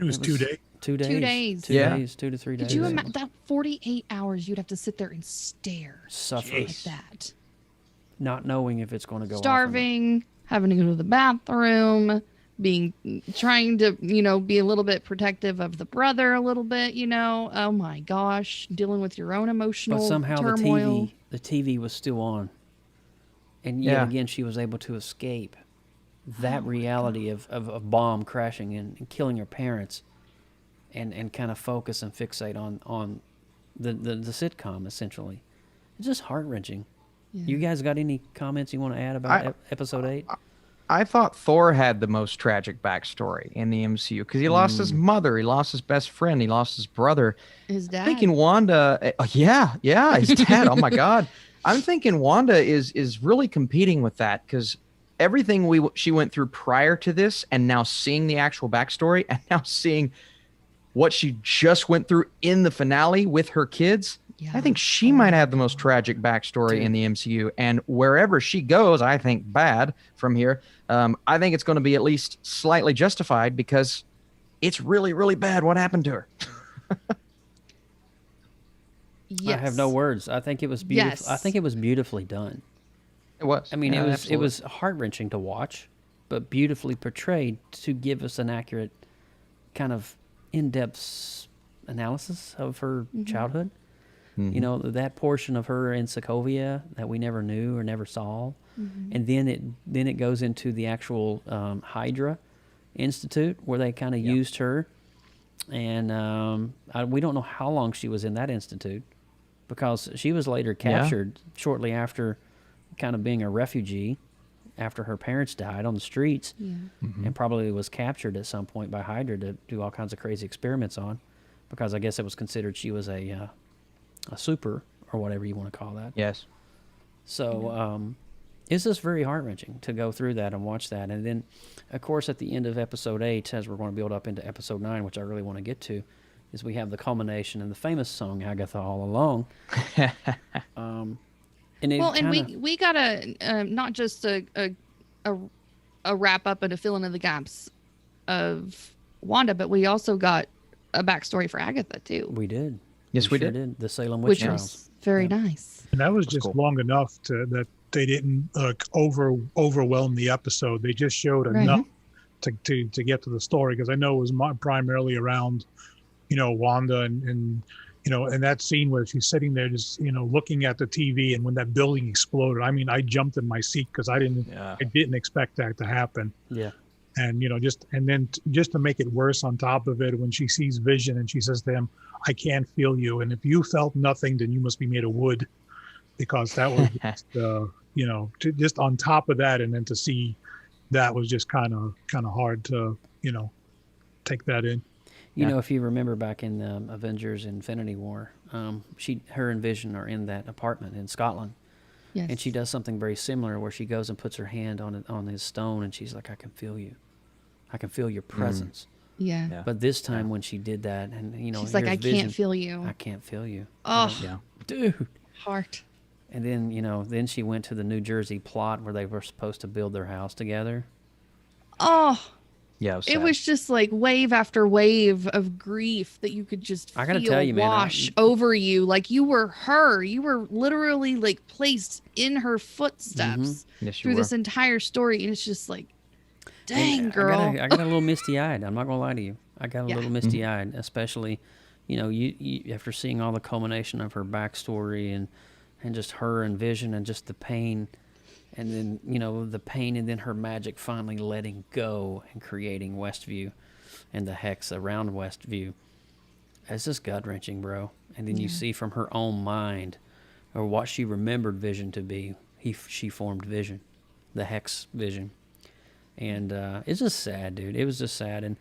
It was 2 days.
2 days.
2 days.
2 days, 2 to 3 days.
Did you imagine that 48 hours you'd have to sit there and stare?
Suffer.
Like that.
Not knowing if it's going to go
Starving, having to go to the bathroom, trying to, be a little bit protective of the brother a little bit, Oh my gosh. Dealing with your own emotional
But somehow
turmoil.
the TV was still on. And yet again, she was able to escape that reality of a bomb crashing and killing her parents, and kind of focus and fixate on the sitcom, essentially. It's just heart-wrenching. Yeah. You guys got any comments you want to add about episode 8?
I thought Thor had the most tragic backstory in the MCU because he lost his mother, he lost his best friend, he lost his brother.
His dad.
I'm thinking Wanda, his dad. Oh my God. I'm thinking Wanda is really competing with that because everything she went through prior to this, and now seeing the actual backstory, and now seeing what she just went through in the finale with her kids. Yeah. I think she might have the most tragic backstory in the MCU, and wherever she goes, I think bad from here. I think it's going to be at least slightly justified because it's really, really bad what happened to her.
Yes.
I have no words. I think it was beautiful. Yes. I think it was beautifully done.
It was.
I mean, it was heart-wrenching to watch, but beautifully portrayed to give us an accurate kind of in-depth analysis of her childhood. Mm-hmm. That portion of her in Sokovia that we never knew or never saw. Mm-hmm. And then it goes into the actual Hydra Institute where they kind of used her. And we don't know how long she was in that institute because she was later captured shortly after kind of being a refugee after her parents died on the streets, and probably was captured at some point by Hydra to do all kinds of crazy experiments on, because I guess it was considered she was a super or whatever you want to call that.
Yes.
So it's just very heart-wrenching to go through that and watch that. And then, of course, at the end of episode 8, as we're going to build up into episode 9, which I really want to get to, is we have the culmination and the famous song Agatha All Along.
We got not just a wrap up and a fill in of the gaps of Wanda, but we also got a backstory for Agatha too.
We did.
Yes, we did.
The Salem Witch Trials.
Was very nice.
And that was just long enough that they didn't overwhelm the episode. They just showed enough to get to the story, because I know it was primarily around, Wanda and and that scene where she's sitting there just looking at the TV, and when that building exploded, I mean, I jumped in my seat because I didn't expect that to happen.
Yeah.
And just to make it worse on top of it, when she sees Vision and she says to him, "I can't feel you, and if you felt nothing, then you must be made of wood," because that was just, just on top of that, and then to see that was just kind of hard to take that in.
If you remember back in Avengers Infinity War, her and Vision are in that apartment in Scotland
Yes.
And she does something very similar where she goes and puts her hand on his stone, and she's like, I can feel you. I can feel your presence.
Yeah.
But this time when she did that, and
she's like, I can't feel you.
I can't feel you.
Oh,
dude.
Heart.
And then, then she went to the New Jersey plot where they were supposed to build their house together.
Oh.
Yeah,
it was just like wave after wave of grief that you could just feel wash over you. Like you were her. You were literally like placed in her footsteps through this entire story. And it's just like, dang, girl.
I got a little misty-eyed. I'm not going to lie to you. I got a little misty-eyed, especially, you after seeing all the culmination of her backstory and just her and Vision and just the pain. And then, the pain and then her magic finally letting go and creating Westview and the hex around Westview. It's just gut-wrenching, bro. And then you see from her own mind, or what she remembered Vision to be, she formed Vision, the hex Vision. And it's just sad, dude. It was just sad. And,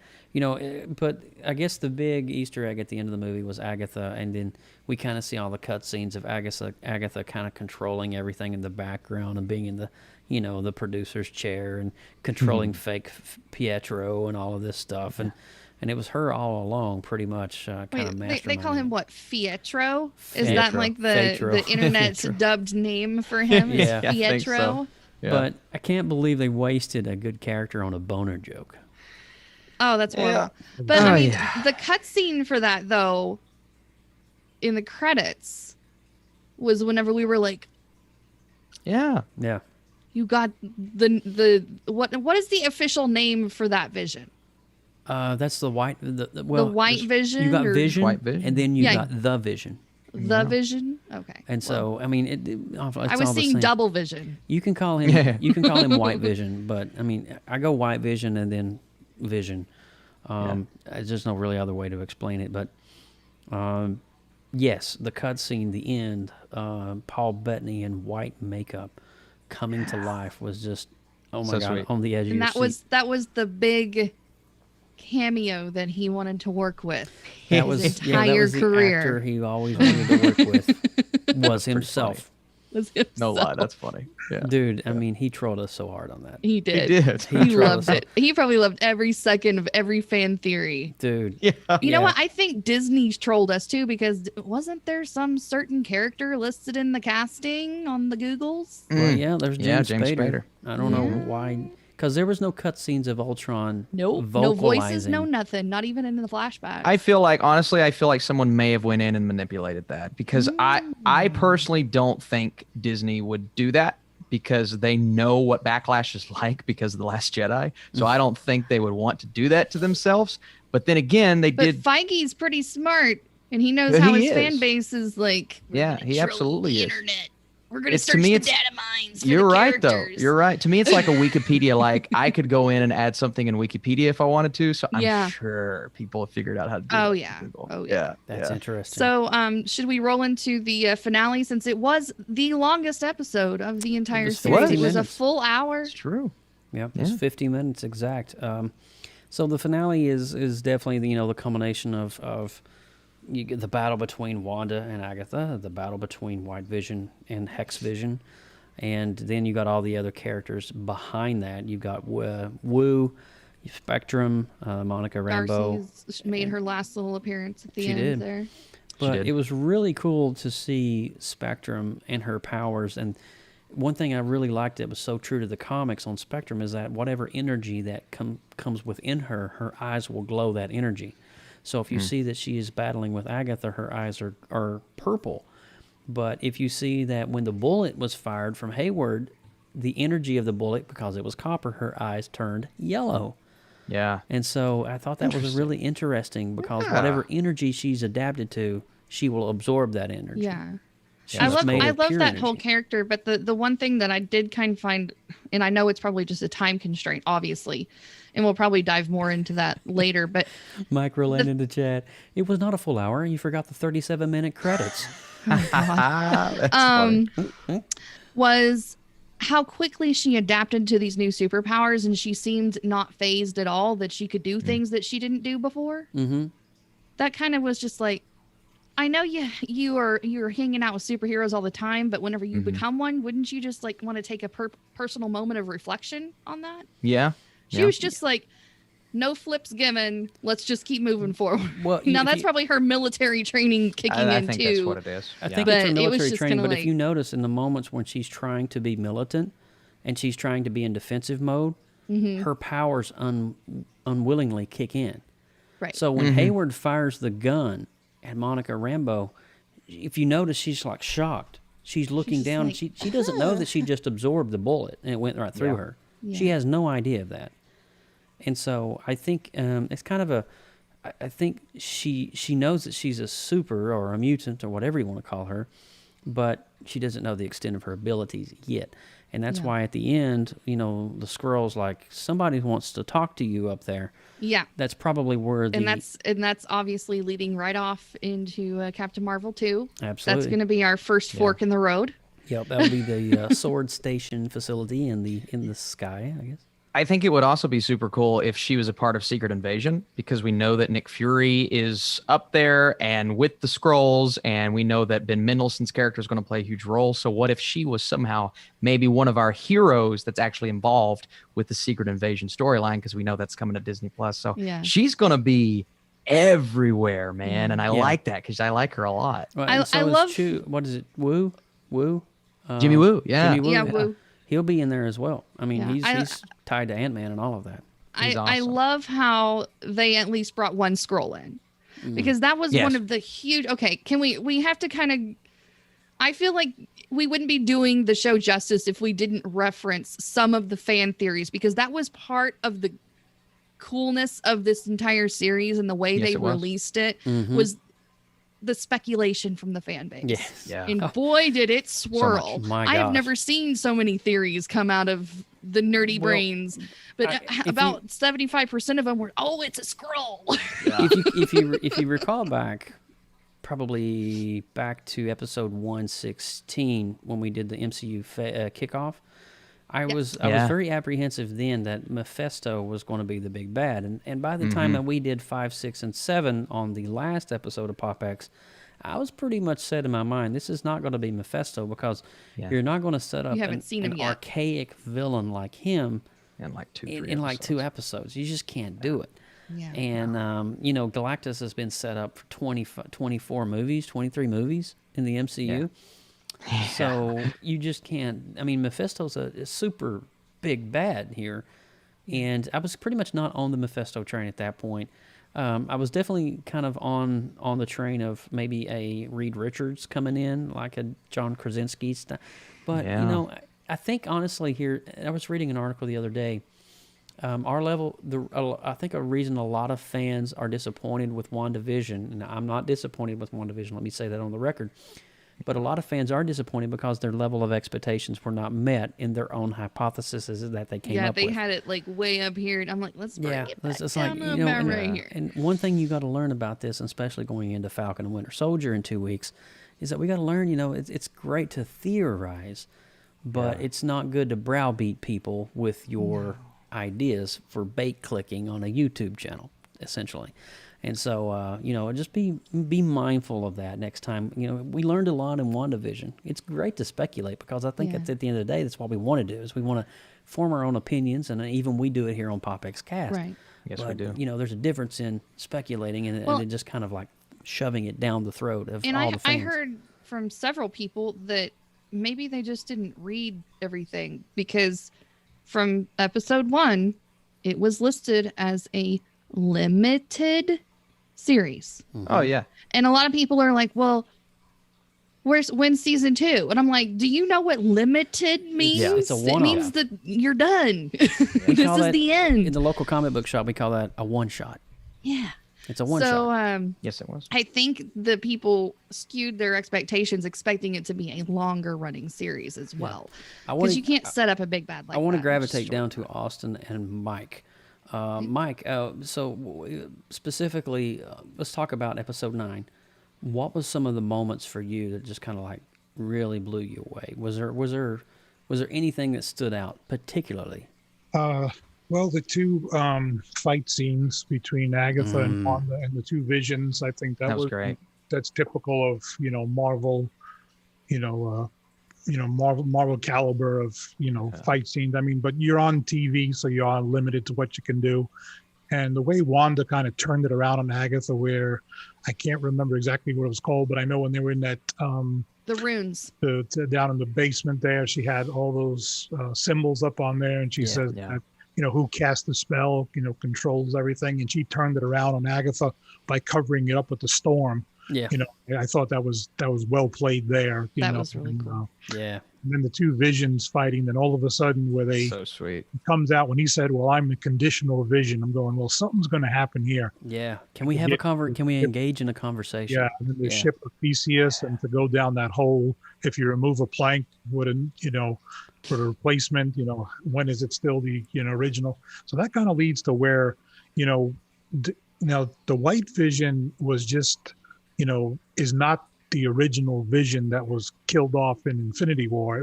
but I guess the big Easter egg at the end of the movie was Agatha. And then we kind of see all the cutscenes of Agatha kind of controlling everything in the background and being in the, the producer's chair and controlling fake Pietro and all of this stuff. And it was her all along, pretty much, kind of masterminding.
They call him what? Fietro? Is that like the internet's dubbed name for him?
Yeah.
Is Pietro?
I think so. Yeah.
But I can't believe they wasted a good character on a boner joke.
Oh, that's horrible. Yeah. But I mean, the cutscene for that though, in the credits, was whenever we were like,
yeah,
you got the what is the official name for that Vision?
That's the white
the white Vision.
You got Vision,
White Vision,
and then you got the Vision.
The Vision. Okay.
And so, I mean,
I was seeing double Vision.
You can call him. You can call him White Vision, but I mean, I go White Vision and then Vision. There's just no really other way to explain it, but yes, the cutscene, the end, Paul Bettany in white makeup coming to life was just my god, sweet. On the edge of your seat.
That was the big cameo that he wanted to work with
that was
his entire career.
The actor he always wanted to work with was himself.
No lie, that's funny. Yeah.
Dude, I mean, he trolled us so hard on that.
He did.
He
loved it. He probably loved every second of every fan theory.
Dude.
Yeah.
You know what? I think Disney's trolled us too, because wasn't there some certain character listed in the casting on the Googles?
Well, yeah, there's James Spader. I don't know
Mm-hmm.
why. Because there was no cutscenes of Ultron.
No voices, no nothing. Not even in the flashback.
I feel like someone may have went in and manipulated that, because I personally don't think Disney would do that, because they know what backlash is like because of The Last Jedi. So I don't think they would want to do that to themselves. But then again,
But Feige's pretty smart, and he knows how his fan base is like.
Yeah, he absolutely is.
Internet. We're going to search the data mines for
You're
the
right, though.
characters.
You're right. To me, it's like a Wikipedia. Like, I could go in and add something in Wikipedia if I wanted to. So I'm sure people have figured out how to do it.
Oh, yeah.
That's interesting.
So should we roll into the finale, since it was the longest episode of the entire series? It was a full hour.
It's true.
Yep, it's 50 minutes exact. So the finale is definitely the culmination of you get the battle between Wanda and Agatha, the battle between White Vision and Hex Vision, and then you got all the other characters behind that. You got Wu, Spectrum, Monica Rambeau.
Darcy made her last little appearance at the end there.
But it was really cool to see Spectrum and her powers. And one thing I really liked that was so true to the comics on Spectrum is that whatever energy that comes within her, her eyes will glow that energy. So if you see that she is battling with Agatha, her eyes are purple. But if you see that when the bullet was fired from Hayward, the energy of the bullet, because it was copper, her eyes turned yellow.
Yeah.
And so I thought that was really interesting, because whatever energy she's adapted to, she will absorb that energy.
Yeah. I love that whole character, but the one thing that I did kind of find, and I know it's probably just a time constraint, obviously, and we'll probably dive more into that later, but
Mike Roland in the chat, it was not a full hour, you forgot the 37-minute credits.
Was how quickly she adapted to these new superpowers, and she seemed not phased at all that she could do things that she didn't do before.
Mm-hmm.
That kind of was just like, I know you're hanging out with superheroes all the time, but whenever you become one, wouldn't you just like want to take a personal moment of reflection on that?
Yeah.
She was just like, no flips given. Let's just keep moving forward.
Well,
now that's probably her military training kicking in too.
I think that's what it is.
I think it's her military training. But if you notice in the moments when she's trying to be militant and she's trying to be in defensive mode, her powers unwillingly kick in.
Right.
So when Hayward fires the gun at Monica Rambeau, if you notice, she's like shocked. She's looking down. Like, she doesn't know that she just absorbed the bullet and it went right through her. Yeah. She has no idea of that. And so I think it's kind of I think she knows that she's a super or a mutant or whatever you want to call her, but she doesn't know the extent of her abilities yet. And that's why at the end, the Skrulls like, somebody wants to talk to you up there.
Yeah.
That's probably where
and that's obviously leading right off into Captain Marvel 2.
Absolutely.
That's going to be our first fork in the road.
Yep, that'll be the Sword Station facility in the sky, I guess.
I think it would also be super cool if she was a part of Secret Invasion, because we know that Nick Fury is up there and with the Skrulls, and we know that Ben Mendelsohn's character is going to play a huge role. So what if she was somehow maybe one of our heroes that's actually involved with the Secret Invasion storyline, because we know that's coming to Disney Plus. So she's going to be everywhere, man, and I like that because I like her a lot.
Well, I love what is it? Woo?
Jimmy Woo,
Jimmy Woo,
yeah, Woo.
He'll be in there as well. I mean, he's tied to Ant-Man and all of that.
I love how they at least brought one Skrull in, because that was one of the huge. Okay, we have to kind of. I feel like we wouldn't be doing the show justice if we didn't reference some of the fan theories, because that was part of the coolness of this entire series, and the way they released it was the speculation from the fan base.
Yes. Yeah.
And boy, did it swirl.
So
I have never seen so many theories come out of the nerdy brains, but about 75% of them were, it's a Skrull.
Yeah. if you recall back, probably back to episode 116 when we did the MCU kickoff, I was very apprehensive then that Mephisto was going to be the big bad, and by the time that we did 5, 6, and 7 on the last episode of PopX, I was pretty much set in my mind, this is not going to be Mephisto, because you're not going to set up an archaic villain like him
in like
two episodes. You just can't do it.
Yeah.
And Galactus has been set up for 23 movies in the MCU. Yeah. So you just can't. I mean, Mephisto's a super big bad here, and I was pretty much not on the Mephisto train at that point. I was definitely kind of on the train of maybe a Reed Richards coming in, like a John Krasinski stuff. But I think honestly here, I was reading an article the other day. I think a reason a lot of fans are disappointed with WandaVision, and I'm not disappointed with WandaVision. Let me say that on the record. But a lot of fans are disappointed because their level of expectations were not met in their own hypotheses that they came up with.
Yeah, they had it like way up here, and I'm like, let's bring it back down right here.
And one thing you got to learn about this, and especially going into Falcon and Winter Soldier in 2 weeks, is that we got to learn, it's great to theorize, but it's not good to browbeat people with your ideas for bait clicking on a YouTube channel, essentially. And so, just be mindful of that next time. We learned a lot in WandaVision. It's great to speculate, because I think at the end of the day, that's what we want to do, is we want to form our own opinions, and even we do it here on PopX Cast.
Right.
Yes,
but,
we do.
There's a difference in speculating and just kind of like shoving it down the throat of all the fans.
I heard from several people that maybe they just didn't read everything, because from episode 1, it was listed as a limited series.
Oh yeah.
And a lot of people are like, well, when's season 2? And I'm like, do you know what limited means?
Yeah, it's a one-off.
It means that you're done. This is the end.
In the local comic book shop, we call that a one-shot.
Yeah.
It's a one-shot.
So,
yes, it was.
I think the people skewed their expectations, expecting it to be a longer running series as well. Because you can't set up a big bad like that.
I want to gravitate down to Austin and Mike. Mike, so specifically, let's talk about episode 9. What was some of the moments for you that just kind of like really blew you away? Was there anything that stood out particularly?
Well, the two fight scenes between Agatha and Wanda, and the two visions, I think that was great. that's typical of Marvel, you know Marvel caliber of fight scenes. I mean, but you're on TV, so you are limited to what you can do. And the way Wanda kind of turned it around on Agatha, where I can't remember exactly what it was called, but I know when they were in that
the runes
down in the basement there, she had all those symbols up on there, and she says that who cast the spell, controls everything, and she turned it around on Agatha by covering it up with the storm.
Yeah.
I thought that was well played there.
That was really cool.
Yeah.
And then the two visions fighting, then all of a sudden where they
so sweet
comes out when he said, "Well, I'm the conditional vision." I'm going, well, something's going to happen here.
Yeah. Can we have Can we engage in a conversation?
Yeah. And then the ship of Theseus, and to go down that hole, if you remove a plank, for the replacement, when is it still the original? So that kind of leads to where, the White Vision was just, is not the original Vision that was killed off in Infinity War.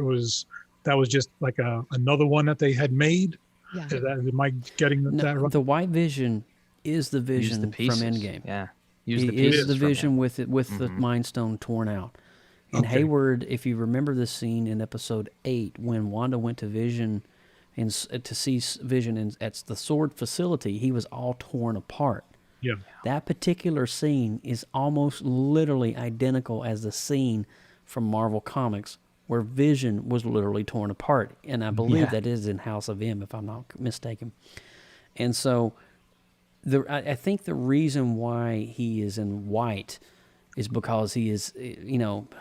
That was just like another one that they had made.
Yeah.
Am I getting that right?
The White Vision is the Vision from Endgame.
Yeah.
He is the Vision with the Mind Stone torn out. And Hayward, if you remember the scene in episode 8 when Wanda went to Vision to see Vision at the sword facility, he was all torn apart.
Yeah.
That particular scene is almost literally identical as the scene from Marvel Comics where Vision was literally torn apart. And I believe that is in House of M, if I'm not mistaken. And so I think the reason why he is in white is because he is,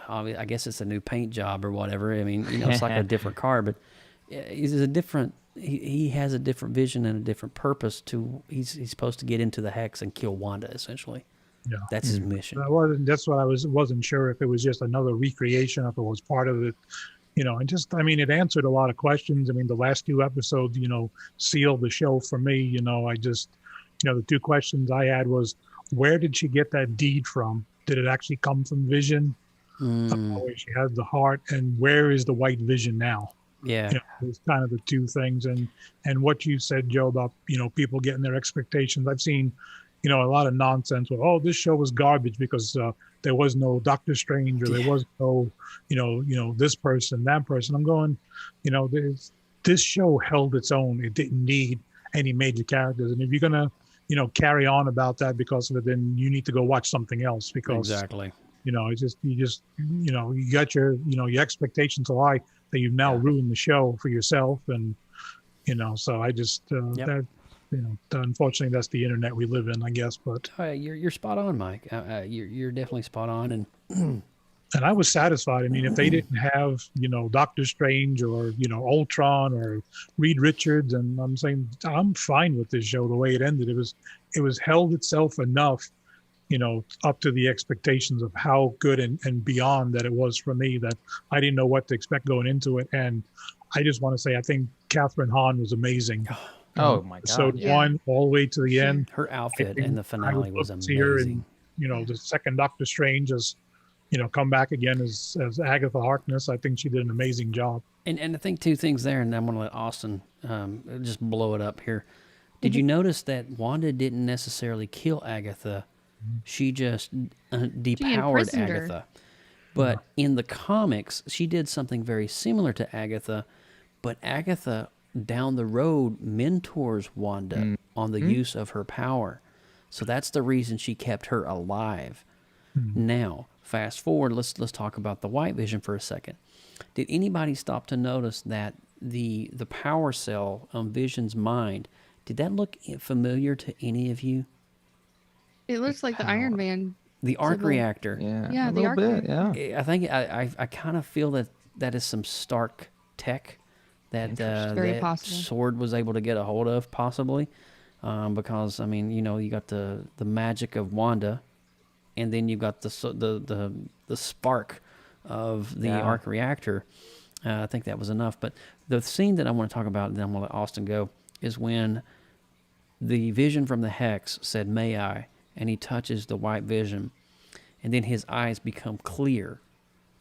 I guess it's a new paint job or whatever. I mean, it's like a different car, but he's a different... He has a different vision and a different purpose he's supposed to get into the Hex and kill Wanda, essentially.
Yeah.
That's his mission.
That's what I wasn't sure if it was just another recreation, if it was part of it, it answered a lot of questions. I mean, the last 2 episodes, sealed the show for me. The 2 questions I had was, where did she get that deed from? Did it actually come from Vision? Where she has the heart, and where is the White Vision now?
Yeah.
It's kind of the 2 things. And what you said, Joe, about, people getting their expectations. I've seen, a lot of nonsense with, this show was garbage because there was no Doctor Strange, or there was no, this person, that person. I'm going, this show held its own. It didn't need any major characters. And if you're going to, carry on about that because of it, then you need to go watch something else, because
exactly.
It's just you got your your expectations so high that you've now ruined the show for yourself, and so I just that unfortunately that's the internet we live in, I guess. But
you're spot on, Mike. You're definitely spot on, and
I was satisfied. I mean, if they didn't have Doctor Strange or Ultron or Reed Richards, and I'm saying I'm fine with this show the way it ended. It was held itself enough, up to the expectations of how good and beyond that it was for me, that I didn't know what to expect going into it. And I just want to say, I think Catherine Hahn was amazing.
Oh my God.
Episode 1 all the way to the end.
Her outfit in the finale was amazing.
And, the second Doctor Strange has, come back again as Agatha Harkness. I think she did an amazing job.
And I think 2 things there, and I'm going to let Austin just blow it up here. Did you notice that Wanda didn't necessarily kill Agatha? She just depowered Agatha.
Her.
But in the comics, she did something very similar to Agatha, but Agatha down the road mentors Wanda on the use of her power. So that's the reason she kept her alive. Now, fast forward, let's talk about the White Vision for a second. Did anybody stop to notice that the power cell on Vision's mind, did that look familiar to any of you?
It looks like the Iron Man.
The arc reactor.
Yeah, the arc reactor.
I think I kind of feel that is some Stark tech that that Sword was able to get a hold of, possibly, because I mean, you got the magic of Wanda, and then you've got the spark of the arc reactor. I think that was enough. But the scene that I want to talk about, and then I'm going to let Austin go, is when the Vision from the Hex said, "May I?" and he touches the White Vision, and then his eyes become clear.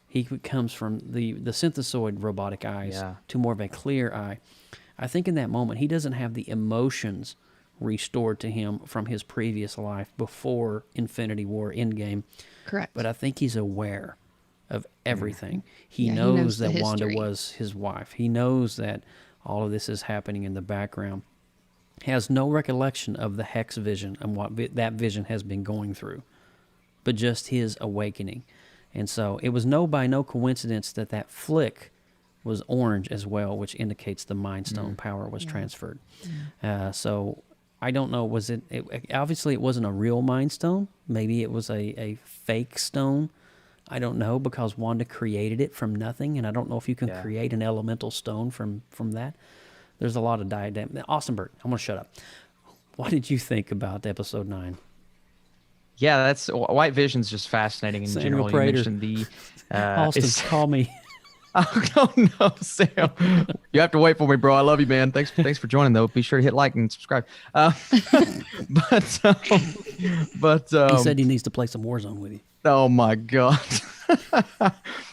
He comes from the synthesoid robotic eyes to more of a clear eye. I think in that moment, he doesn't have the emotions restored to him from his previous life before Infinity War Endgame.
Correct.
But I think he's aware of everything. He
Yeah, he
knows
knows the
that Wanda
history.
was his wife. He knows that all of this is happening in the background. He has no recollection of the Hex vision and what that vision has been going through, but just his awakening. And so it was by no coincidence that that flick was orange as well, which indicates the Mind Stone power was transferred. So I don't know, was it obviously it wasn't a real Mind Stone. Maybe it was a fake stone. I don't know, because Wanda created it from nothing, and I don't know if you can create an elemental stone from that. There's a lot of diadem. Austinberg, I'm going to shut up. What did you think about episode 9?
Yeah, that's White Vision's just fascinating in
Samuel
general.
Prater.
You mentioned the
Austin, call me.
Oh no, Sam! You have to wait for me, bro. I love you, man. Thanks for joining, though. Be sure to hit like and subscribe. But
he said he needs to play some Warzone with you.
Oh my god!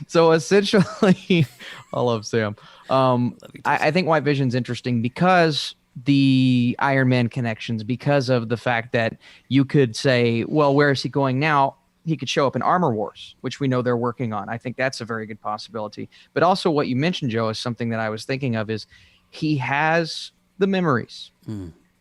So essentially, I love Sam. I think White Vision's interesting because the Iron Man connections, because of the fact that you could say, well, where is he going now? He could show up in Armor Wars, which we know they're working on. I think that's a very good possibility. But also what you mentioned, Joe, is something that I was thinking of is he has the memories.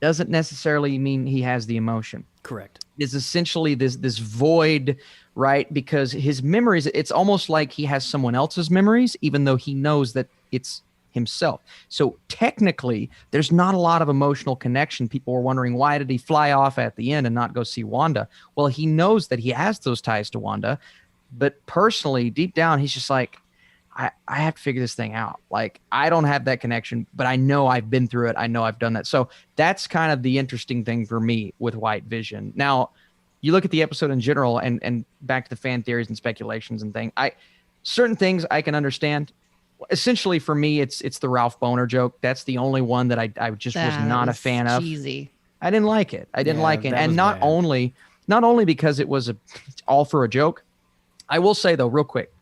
Doesn't necessarily mean he has the emotion.
Correct.
Is essentially this void, right? Because his memories, it's almost like he has someone else's memories, even though he knows that it's himself. So technically, there's not a lot of emotional connection. People were wondering, why did he fly off at the end and not go see Wanda? Well, he knows that he has those ties to Wanda, but personally, deep down, he's just like, I have to figure this thing out. Like, I don't have that connection, but I know I've been through it. I know I've done that. So that's kind of the interesting thing for me with White Vision. Now, you look at the episode in general and back to the fan theories and speculations and things. Certain things I can understand. Essentially, for me, it's the Ralph Boner joke. That's the only one that I just was not a fan of.
Cheesy.
I didn't like it. I didn't like it. And not only because it was all for a joke. I will say, though, real quick.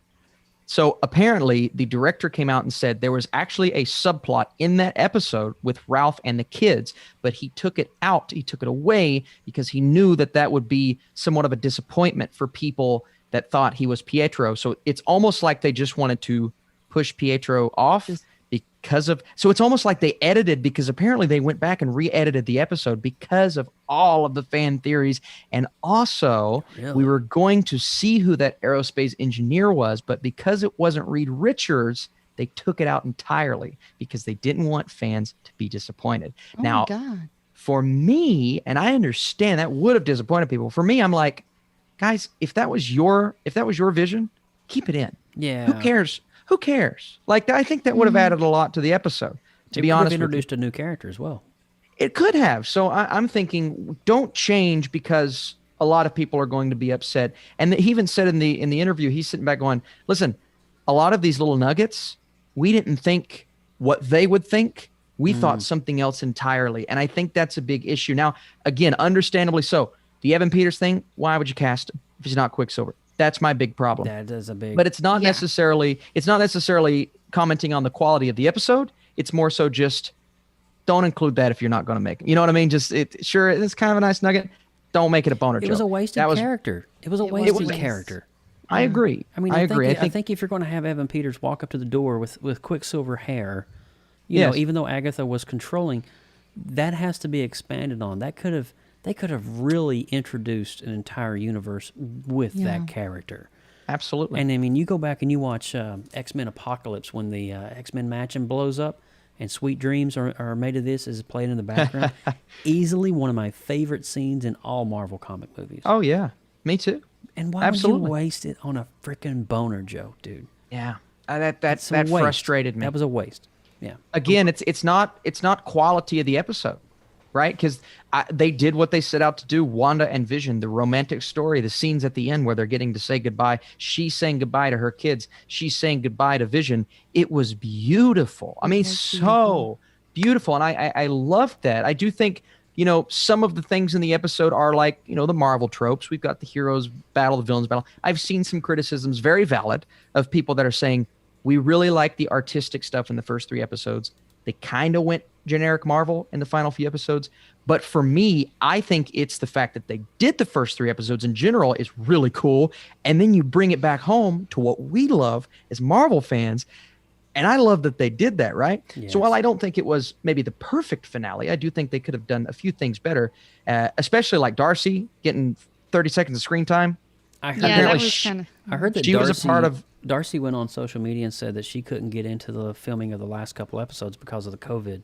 So apparently the director came out and said there was actually a subplot in that episode with Ralph and the kids, but he took it out. He took it away because he knew that would be somewhat of a disappointment for people that thought he was Pietro. So it's almost like they just wanted to push Pietro off because of, so it's almost like they edited, because apparently they went back and re-edited the episode because of all of the fan theories. And also we were going to see who that aerospace engineer was, but because it wasn't Reed Richards, they took it out entirely because they didn't want fans to be disappointed.
Oh
now,
my God.
For me, and I understand that would have disappointed people. For me, I'm like, guys, if that was your vision, keep it in.
Yeah.
Who cares? Who cares? Like, I think that would have added a lot to the episode, to be honest.
It could have introduced a new character as well.
It could have. So I'm thinking, don't change because a lot of people are going to be upset. And he even said in the interview, he's sitting back going, listen, a lot of these little nuggets, we didn't think what they would think. We thought something else entirely. And I think that's a big issue. Now, again, understandably so. The Evan Peters thing, why would you cast him if he's not Quicksilver? That's my big problem.
That is a big.
But it's not necessarily commenting on the quality of the episode. It's more so just don't include that if you're not going to make it. You know what I mean? Just it's kind of a nice nugget. Don't make it a boner joke.
It was a wasted character. It was a wasted character.
I agree.
I mean, I think if you're going to have Evan Peters walk up to the door with Quicksilver hair, you know, even though Agatha was controlling, that has to be expanded on. They could have really introduced an entire universe with that character.
Absolutely.
And I mean, you go back and you watch X-Men Apocalypse when the X-Men mansion blows up and Sweet Dreams are made of this is played in the background. Easily one of my favorite scenes in all Marvel comic movies.
Oh, yeah. Me too.
And why would you waste it on a freaking boner joke, dude?
Yeah. That frustrated me.
That was a waste. Yeah.
Again, it's not quality of the episode, right? Because they did what they set out to do. Wanda and Vision, the romantic story, the scenes at the end where they're getting to say goodbye. She's saying goodbye to her kids. She's saying goodbye to Vision. It was beautiful. I mean, so beautiful. And I loved that. I do think, you know, some of the things in the episode are like, you know, the Marvel tropes. We've got the heroes battle, the villains battle. I've seen some criticisms, very valid, of people that are saying, we really like the artistic stuff in the first 3 episodes. They kind of went generic Marvel in the final few episodes. But for me, I think it's the fact that they did the first 3 episodes in general is really cool. And then you bring it back home to what we love as Marvel fans. And I love that they did that, right?
Yes.
So while I don't think it was maybe the perfect finale, I do think they could have done a few things better, especially like Darcy getting 30 seconds of screen time.
I heard,
that was kind of.
I heard that
she was a part of.
Darcy went on social media and said that she couldn't get into the filming of the last couple episodes because of the COVID.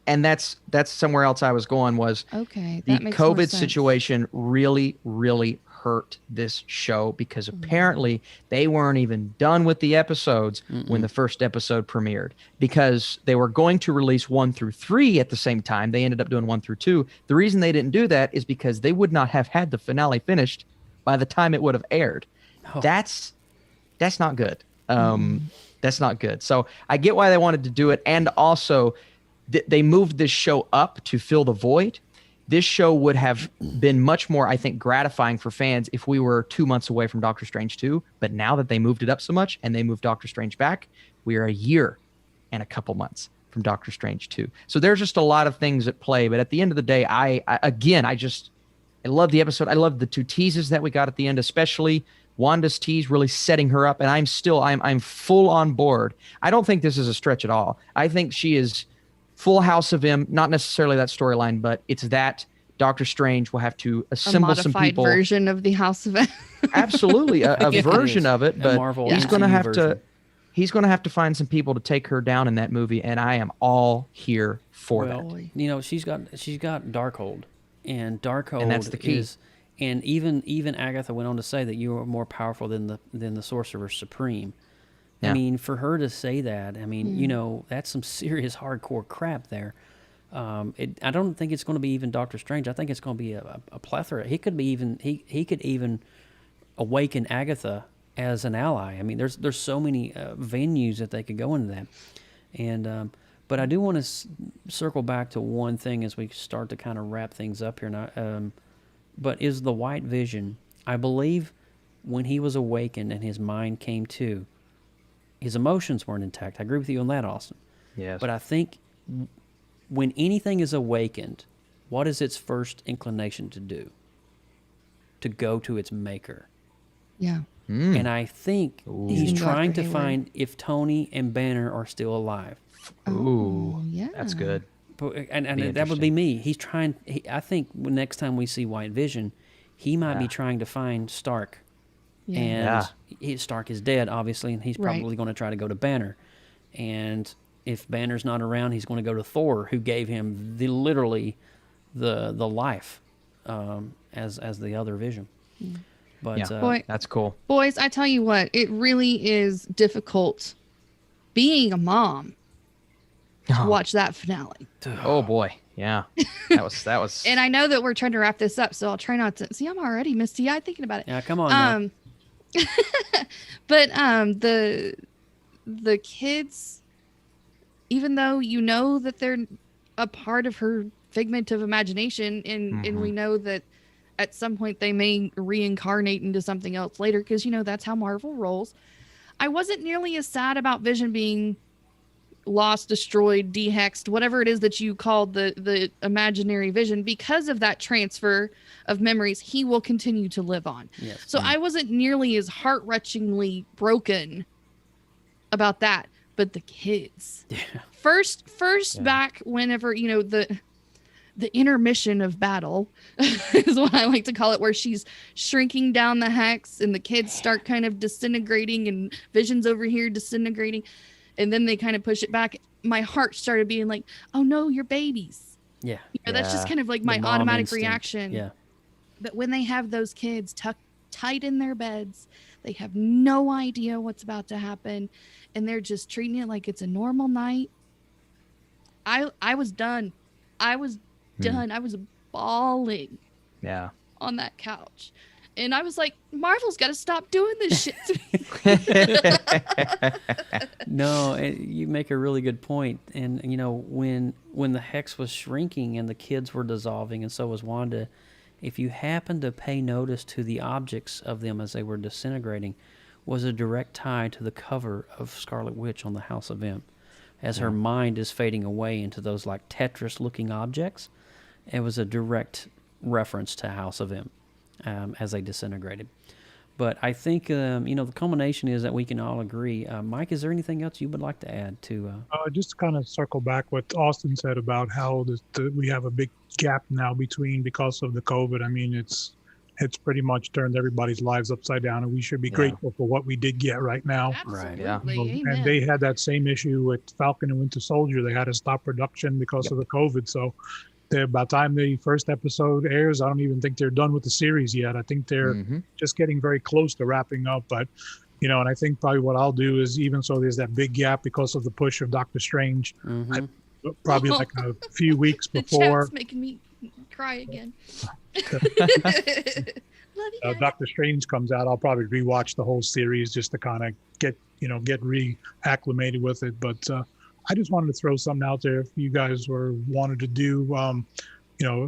And that's somewhere else I was going was
Okay,
the
that makes more
COVID
sense.
situation really, really hurt this show because apparently they weren't even done with the episodes when the first episode premiered because they were going to release 1 through 3 at the same time. They ended up doing 1 through 2. The reason they didn't do that is because they would not have had the finale finished by the time it would have aired.
Oh.
That's not good. That's not good. So I get why they wanted to do it. And also they moved this show up to fill the void. This show would have been much more, I think, gratifying for fans if we were 2 months away from Doctor Strange 2. But now that they moved it up so much and they moved Doctor Strange back, we are a year and a couple months from Doctor Strange 2. So there's just a lot of things at play. But at the end of the day, I love the episode. I love the 2 teases that we got at the end, especially Wanda's tease really setting her up. And I'm full on board. I don't think this is a stretch at all. I think she is full House of M, not necessarily that storyline, but it's that Doctor Strange will have to assemble some people.
A modified version of the House of M.
Absolutely, a version of it, but
Marvel
he's going to
MCU
have
version.
to. He's going to have to find some people to take her down in that movie, and I am all here for that.
You know, she's got Darkhold, and Darkhold
And that's the key.
is, and even Agatha went on to say that you are more powerful than the Sorcerer Supreme.
Yeah.
I mean, for her to say that, I mean, you know, that's some serious hardcore crap there. I don't think it's going to be even Doctor Strange. I think it's going to be a plethora. He could even awaken Agatha as an ally. I mean, there's so many venues that they could go into that. And but I do want to circle back to one thing as we start to kind of wrap things up here now. But is the White Vision? I believe when he was awakened and his mind came to, his emotions weren't intact. I agree with you on that, Austin.
Yes.
But I think when anything is awakened, what is its first inclination to do? To go to its maker.
Yeah.
And I think he's
Go
trying
after
to
Hayward.
find if Tony and Banner are still alive.
Ooh,
yeah.
that's good.
And that would be me. He's trying. I think next time we see White Vision, he might be trying to find Stark.
Yeah.
And Stark is dead, obviously, and he's
Right.
probably going to try to go to Banner. And if Banner's not around, he's going to go to Thor, who gave him literally the life as the other Vision. But
Boy,
that's cool.
Boys, I tell you what, it really is difficult being a mom to watch that finale.
Oh boy, yeah, that was.
And I know that we're trying to wrap this up, so I'll try not to. See, I'm already misty-eyed thinking about it.
Yeah, come on now.
But the kids, even though you know that they're a part of her figment of imagination, and we know that at some point they may reincarnate into something else later, because you know that's how Marvel rolls. I wasn't nearly as sad about Vision being lost, destroyed, dehexed, whatever it is that you called the imaginary Vision, because of that transfer of memories he will continue to live on.
Yes.
So I wasn't nearly as heart-wrenchingly broken about that. But the kids, first back whenever, you know, the intermission of battle is what I like to call it, where she's shrinking down the hex and the kids start kind of disintegrating and Vision's over here disintegrating. And then they kind of push it back. My heart started being like, oh no, you're babies.
Yeah.
You know, that's just kind of like my
mom
automatic
instinct.
reaction.
Yeah.
But when they have those kids tucked tight in their beds, they have no idea what's about to happen. And they're just treating it like it's a normal night. I was done. I was done. I was bawling on that couch. And I was like, Marvel's got to stop doing this shit to me.
No, you make a really good point. And, you know, when the hex was shrinking and the kids were dissolving and so was Wanda, if you happen to pay notice to the objects of them as they were disintegrating, was a direct tie to the cover of Scarlet Witch on the House of M. as her mind is fading away into those like Tetris-looking objects. It was a direct reference to House of M as they disintegrated. But I think, the culmination is that we can all agree. Mike, is there anything else you would like to add to?
Just to kind of circle back what Austin said about how we have a big gap now between because of the COVID. I mean, it's pretty much turned everybody's lives upside down, and we should be grateful for what we did get right now.
Right.
Yeah.
And they had that same issue with Falcon and Winter Soldier. They had to stop production because of the COVID. So by the time the first episode airs, I don't even think they're done with the series yet. I think they're just getting very close to wrapping up. But, and I think probably what I'll do is, even so there's that big gap because of the push of Doctor Strange, probably like a few weeks before.
Chat's making me cry again.
Doctor Strange comes out, I'll probably rewatch the whole series just to kind of get reacclimated with it. But I just wanted to throw something out there. If you guys wanted to do,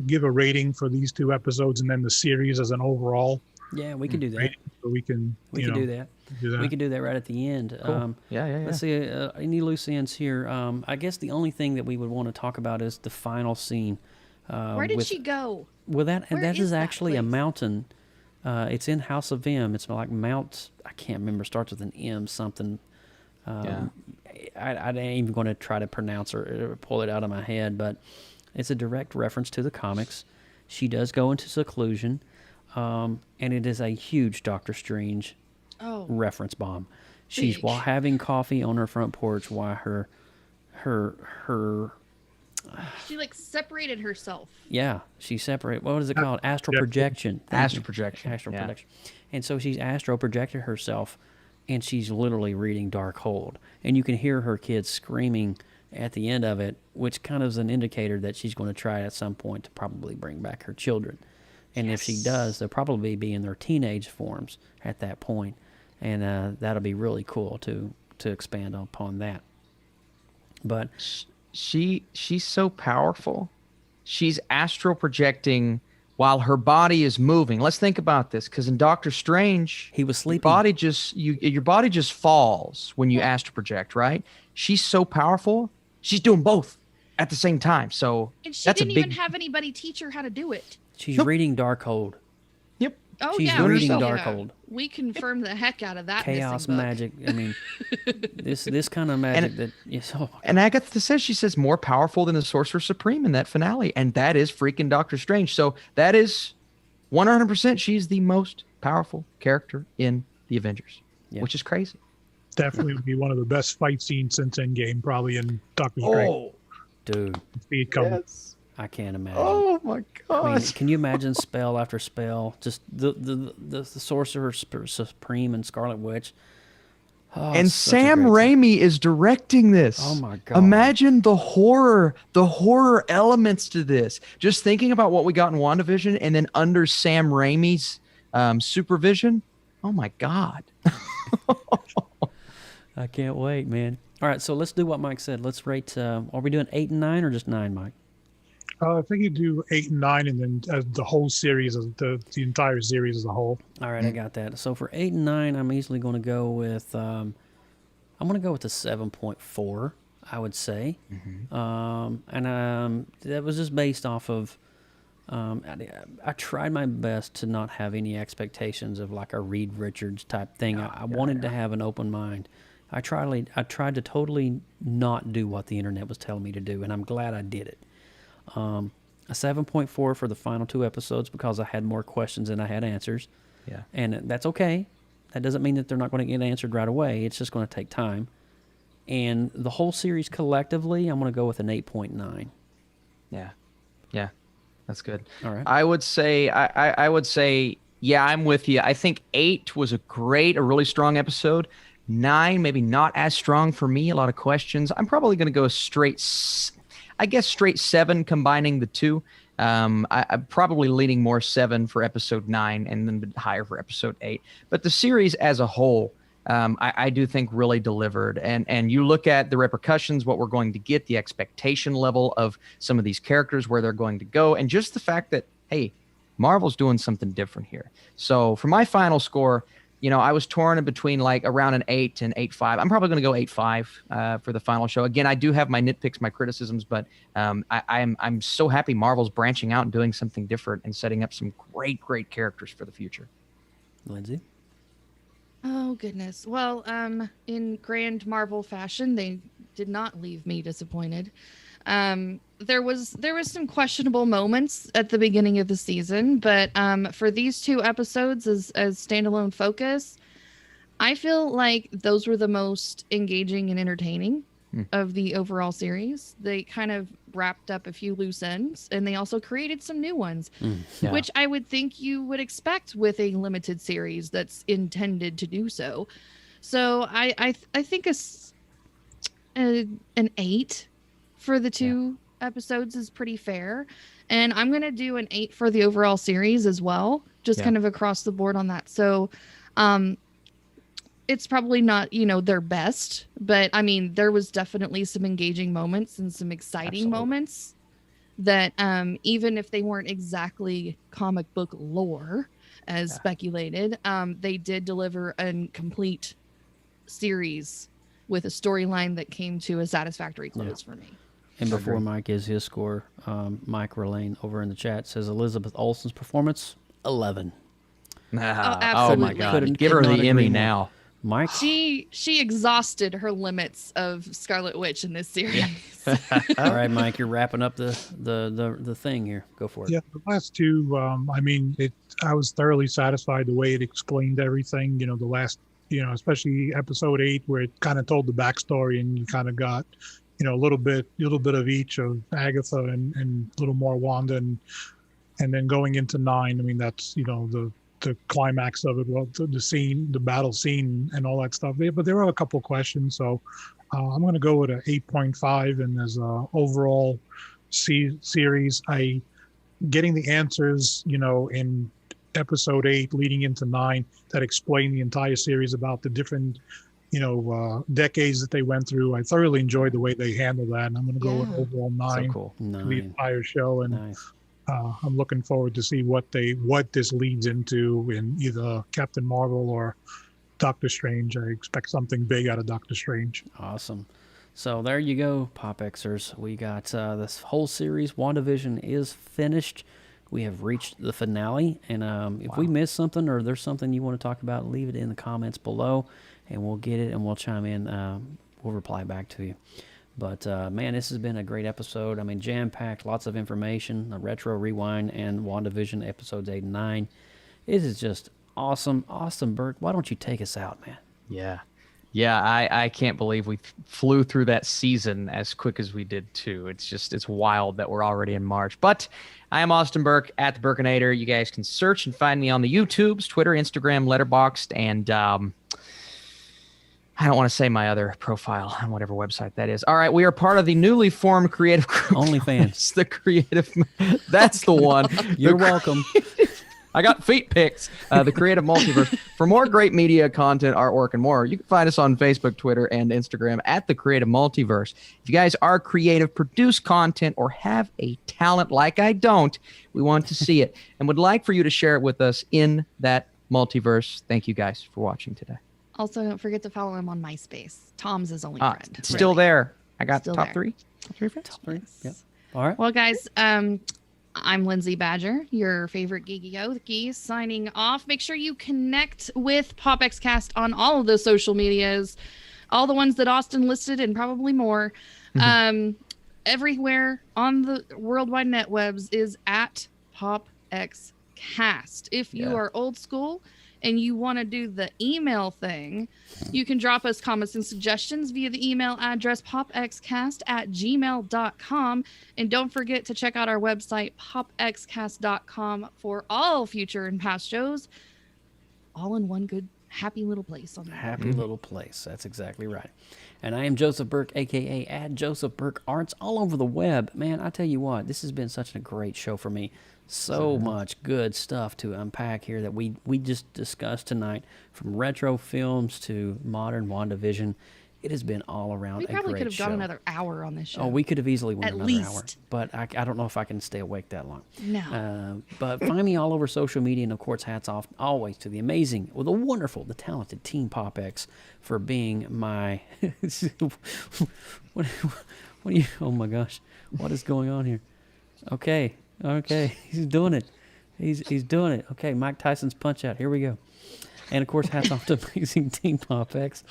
give a rating for these 2 episodes and then the series as an overall.
Yeah, we can do that.
So we can
do that. We can do that right at the end.
Cool.
Let's see, any loose ends here. I guess the only thing that we would want to talk about is the final scene.
Where did she go?
Well, that is actually a mountain. It's in House of M. It's like Mount, I can't remember, starts with an M something. I ain't even going to try to pronounce or pull it out of my head, but it's a direct reference to the comics. She does go into seclusion, and it is a huge Doctor Strange reference bomb. She's while having coffee on her front porch while her
she like separated herself.
Yeah, she separated. What is it called? Astral projection.
Astral projection.
And so she's astral projected herself, and she's literally reading Darkhold. And you can hear her kids screaming at the end of it, which kind of is an indicator that she's going to try at some point to probably bring back her children. And if she does, they'll probably be in their teenage forms at that point. And that'll be really cool to expand upon that. But
she's so powerful. She's astral projecting while her body is moving. Let's think about this, because in Doctor Strange,
he was sleeping.
Your body just falls when you astral project, right? She's so powerful. She's doing both at the same time. So
and she didn't even have anybody teach her how to do it.
She's reading Darkhold.
Yep.
Oh,
she's reading Darkhold.
We confirmed the heck out of that.
Chaos magic. I mean, this kind of magic
and Agatha says, she says, more powerful than the Sorcerer Supreme in that finale, and that is freaking Doctor Strange. So that is 100%. She's the most powerful character in the Avengers, which is crazy.
Definitely would be one of the best fight scenes since Endgame, probably in Doctor Strange.
Oh, dude,
see it coming.
Yes.
I can't imagine.
Oh my god!
I mean, can you imagine spell after spell? Just the Sorcerer Supreme and Scarlet Witch. Oh,
and Sam Raimi is directing this.
Oh my god!
Imagine the horror elements to this. Just thinking about what we got in WandaVision, and then under Sam Raimi's supervision. Oh my god!
I can't wait, man. All right, so let's do what Mike said. Let's rate. Are we doing 8 and 9 or just 9, Mike?
I think you do 8 and 9, and then the whole series, the entire series as a whole.
All right, I got that. So for 8 and 9, I'm easily going to go with. I'm going to go with a 7.4. I would say, and that was just based off of. I tried my best to not have any expectations of like a Reed Richards type thing. I wanted to have an open mind. I tried to totally not do what the internet was telling me to do, and I'm glad I did it. A 7.4 for the final 2 episodes because I had more questions than I had answers.
Yeah.
And that's okay. That doesn't mean that they're not going to get answered right away. It's just going to take time. And the whole series collectively, I'm going to go with an 8.9.
Yeah. Yeah. That's good.
All right.
I would say, yeah, I'm with you. I think 8 was a really strong episode. 9, maybe not as strong for me. A lot of questions. I'm probably going to go straight 7, combining the 2. I'm probably leaning more 7 for episode 9 and then higher for episode 8. But the series as a whole, I do think really delivered. And you look at the repercussions, what we're going to get, the expectation level of some of these characters, where they're going to go, and just the fact that, hey, Marvel's doing something different here. So for my final score, I was torn in between like around an 8 and 8.5. I'm probably going to go 8.5 for the final show. Again, I do have my nitpicks, my criticisms, but I'm so happy Marvel's branching out and doing something different and setting up some great characters for the future.
Lindsay?
Oh, goodness. Well, in grand Marvel fashion, they did not leave me disappointed. There was some questionable moments at the beginning of the season, but for these 2 episodes as standalone focus, I feel like those were the most engaging and entertaining of the overall series. They kind of wrapped up a few loose ends, and they also created some new ones, which I would think you would expect with a limited series that's intended to do so. So I think an 8 for the 2 episodes is pretty fair, and I'm gonna do an 8 for the overall series as well, just kind of across the board on that. So it's probably not their best, but I mean there was definitely some engaging moments and some exciting moments that even if they weren't exactly comic book lore as speculated, they did deliver a complete series with a storyline that came to a satisfactory close for me.
And before Mike gives his score, Mike Relane over in the chat says Elizabeth Olsen's performance, 11.
Oh my God! Give her the Emmy now.
Mike,
she exhausted her limits of Scarlet Witch in this series.
All right, Mike, you're wrapping up the thing here. Go for it.
Yeah, the last 2, I was thoroughly satisfied the way it explained everything. The last, especially episode 8, where it kind of told the backstory, and you kind of got, a little bit of each of Agatha and a little more Wanda, and then going into 9. I mean, that's the climax of it. Well, the scene, the battle scene, and all that stuff. But there are a couple of questions, so I'm going to go with an 8.5. And as a overall series, getting the answers, in episode 8 leading into 9 that explain the entire series about the different decades that they went through. I thoroughly enjoyed the way they handled that, and I'm going to go with overall 9
So cool.
for the entire show. And I'm looking forward to see what this leads into in either Captain Marvel or Doctor Strange. I expect something big out of Doctor Strange.
Awesome. So there you go, PopXers. We got this whole series. WandaVision is finished. We have reached the finale, and if we missed something or there's something you want to talk about, leave it in the comments below, and we'll get it and we'll chime in. We'll reply back to you. But, man, this has been a great episode. I mean, jam-packed, lots of information, a retro rewind, and WandaVision episodes 8 and 9. It is just awesome. Austin Burke, why don't you take us out, man?
Yeah, I can't believe we flew through that season as quick as we did, too. It's wild that we're already in March. But I am Austin Burke at The Burkinator. You guys can search and find me on the YouTubes, Twitter, Instagram, Letterboxd, and I don't want to say my other profile on whatever website that is. All right, we are part of the newly formed creative group.
OnlyFans.
The creative. That's the one.
You're welcome.
I got feet pics. The Creative Multiverse. For more great media content, artwork, and more, you can find us on Facebook, Twitter, and Instagram at The Creative Multiverse. If you guys are creative, produce content, or have a talent like I don't, we want to see it and would like for you to share it with us in that multiverse. Thank you guys for watching today.
Also, don't forget to follow him on MySpace. Tom's his only friend.
It's still there. I got
Still
top
there.
3. Top 3 friends.
Top 3. Yep. All right.
Well, guys, I'm Lindsay Badger, your favorite geeky geese, signing off. Make sure you connect with PopXcast on all of the social medias, all the ones that Austin listed and probably more. Everywhere on the worldwide netwebs is at PopXcast. If you are old school and you want to do the email thing, you can drop us comments and suggestions via the email address popxcast@gmail.com. And don't forget to check out our website, popxcast.com, for all future and past shows, all in one good, happy little place.
Happy little place. That's exactly right. And I am Joseph Burke, a.k.a. Joseph Burke Arts, all over the web. Man, I tell you what, this has been such a great show for me. So much good stuff to unpack here that we just discussed tonight, from retro films to modern WandaVision. It has been all around
We
a
probably
great
could have
show.
got another hour on this show.
Oh, we could have easily went
At
another
least.
hour. But I don't know if I can stay awake that long.
No.
But find me all over social media. And, of course, hats off always to the amazing, the wonderful, the talented Team PopX for being my... what are you... Oh, my gosh. What is going on here? Okay. He's doing it. He's doing it. Okay, Mike Tyson's Punch-Out. Here we go. And, of course, hats off to amazing Team PopX.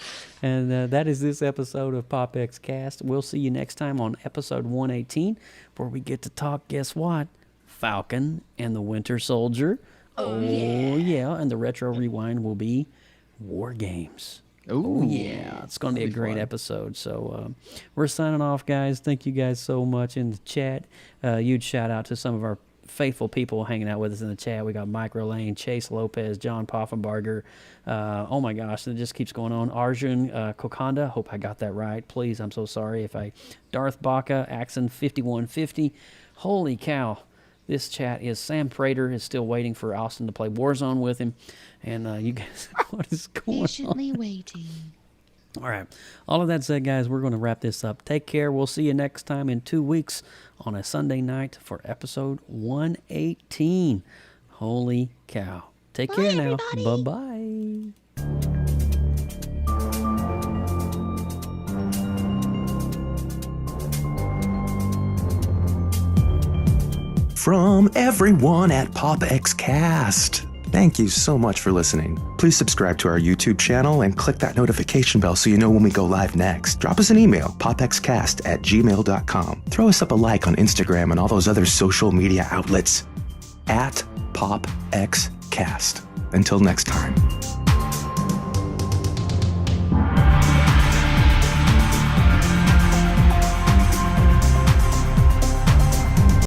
And that is this episode of PopX Cast. We'll see you next time on episode 118, where we get to talk, guess what? Falcon and the Winter Soldier. Oh yeah. And the Retro Rewind will be War Games. Oh, yeah. It's going to be a great episode. So we're signing off, guys. Thank you guys so much in the chat. Huge shout-out to some of our faithful people hanging out with us in the chat. We got Mike Rolane, Chase Lopez, John Poffenbarger. Oh my gosh, it just keeps going on. Arjun Kokanda, hope I got that right. Please, I'm so sorry if I... Darth Baca, Axon 5150. Holy cow. This chat is... Sam Prater is still waiting for Austin to play Warzone with him. And you guys, what is going
Patiently
on?
waiting.
All right. All of that said, guys, we're going to wrap this up. Take care. We'll see you next time in 2 weeks on a Sunday night for episode 118. Holy cow. Take care now. Bye-bye.
From everyone at PopXcast, thank you so much for listening. Please subscribe to our YouTube channel and click that notification bell so you know when we go live next. Drop us an email, popxcast@gmail.com. Throw us up a like on Instagram and all those other social media outlets at PopXcast. Until next time.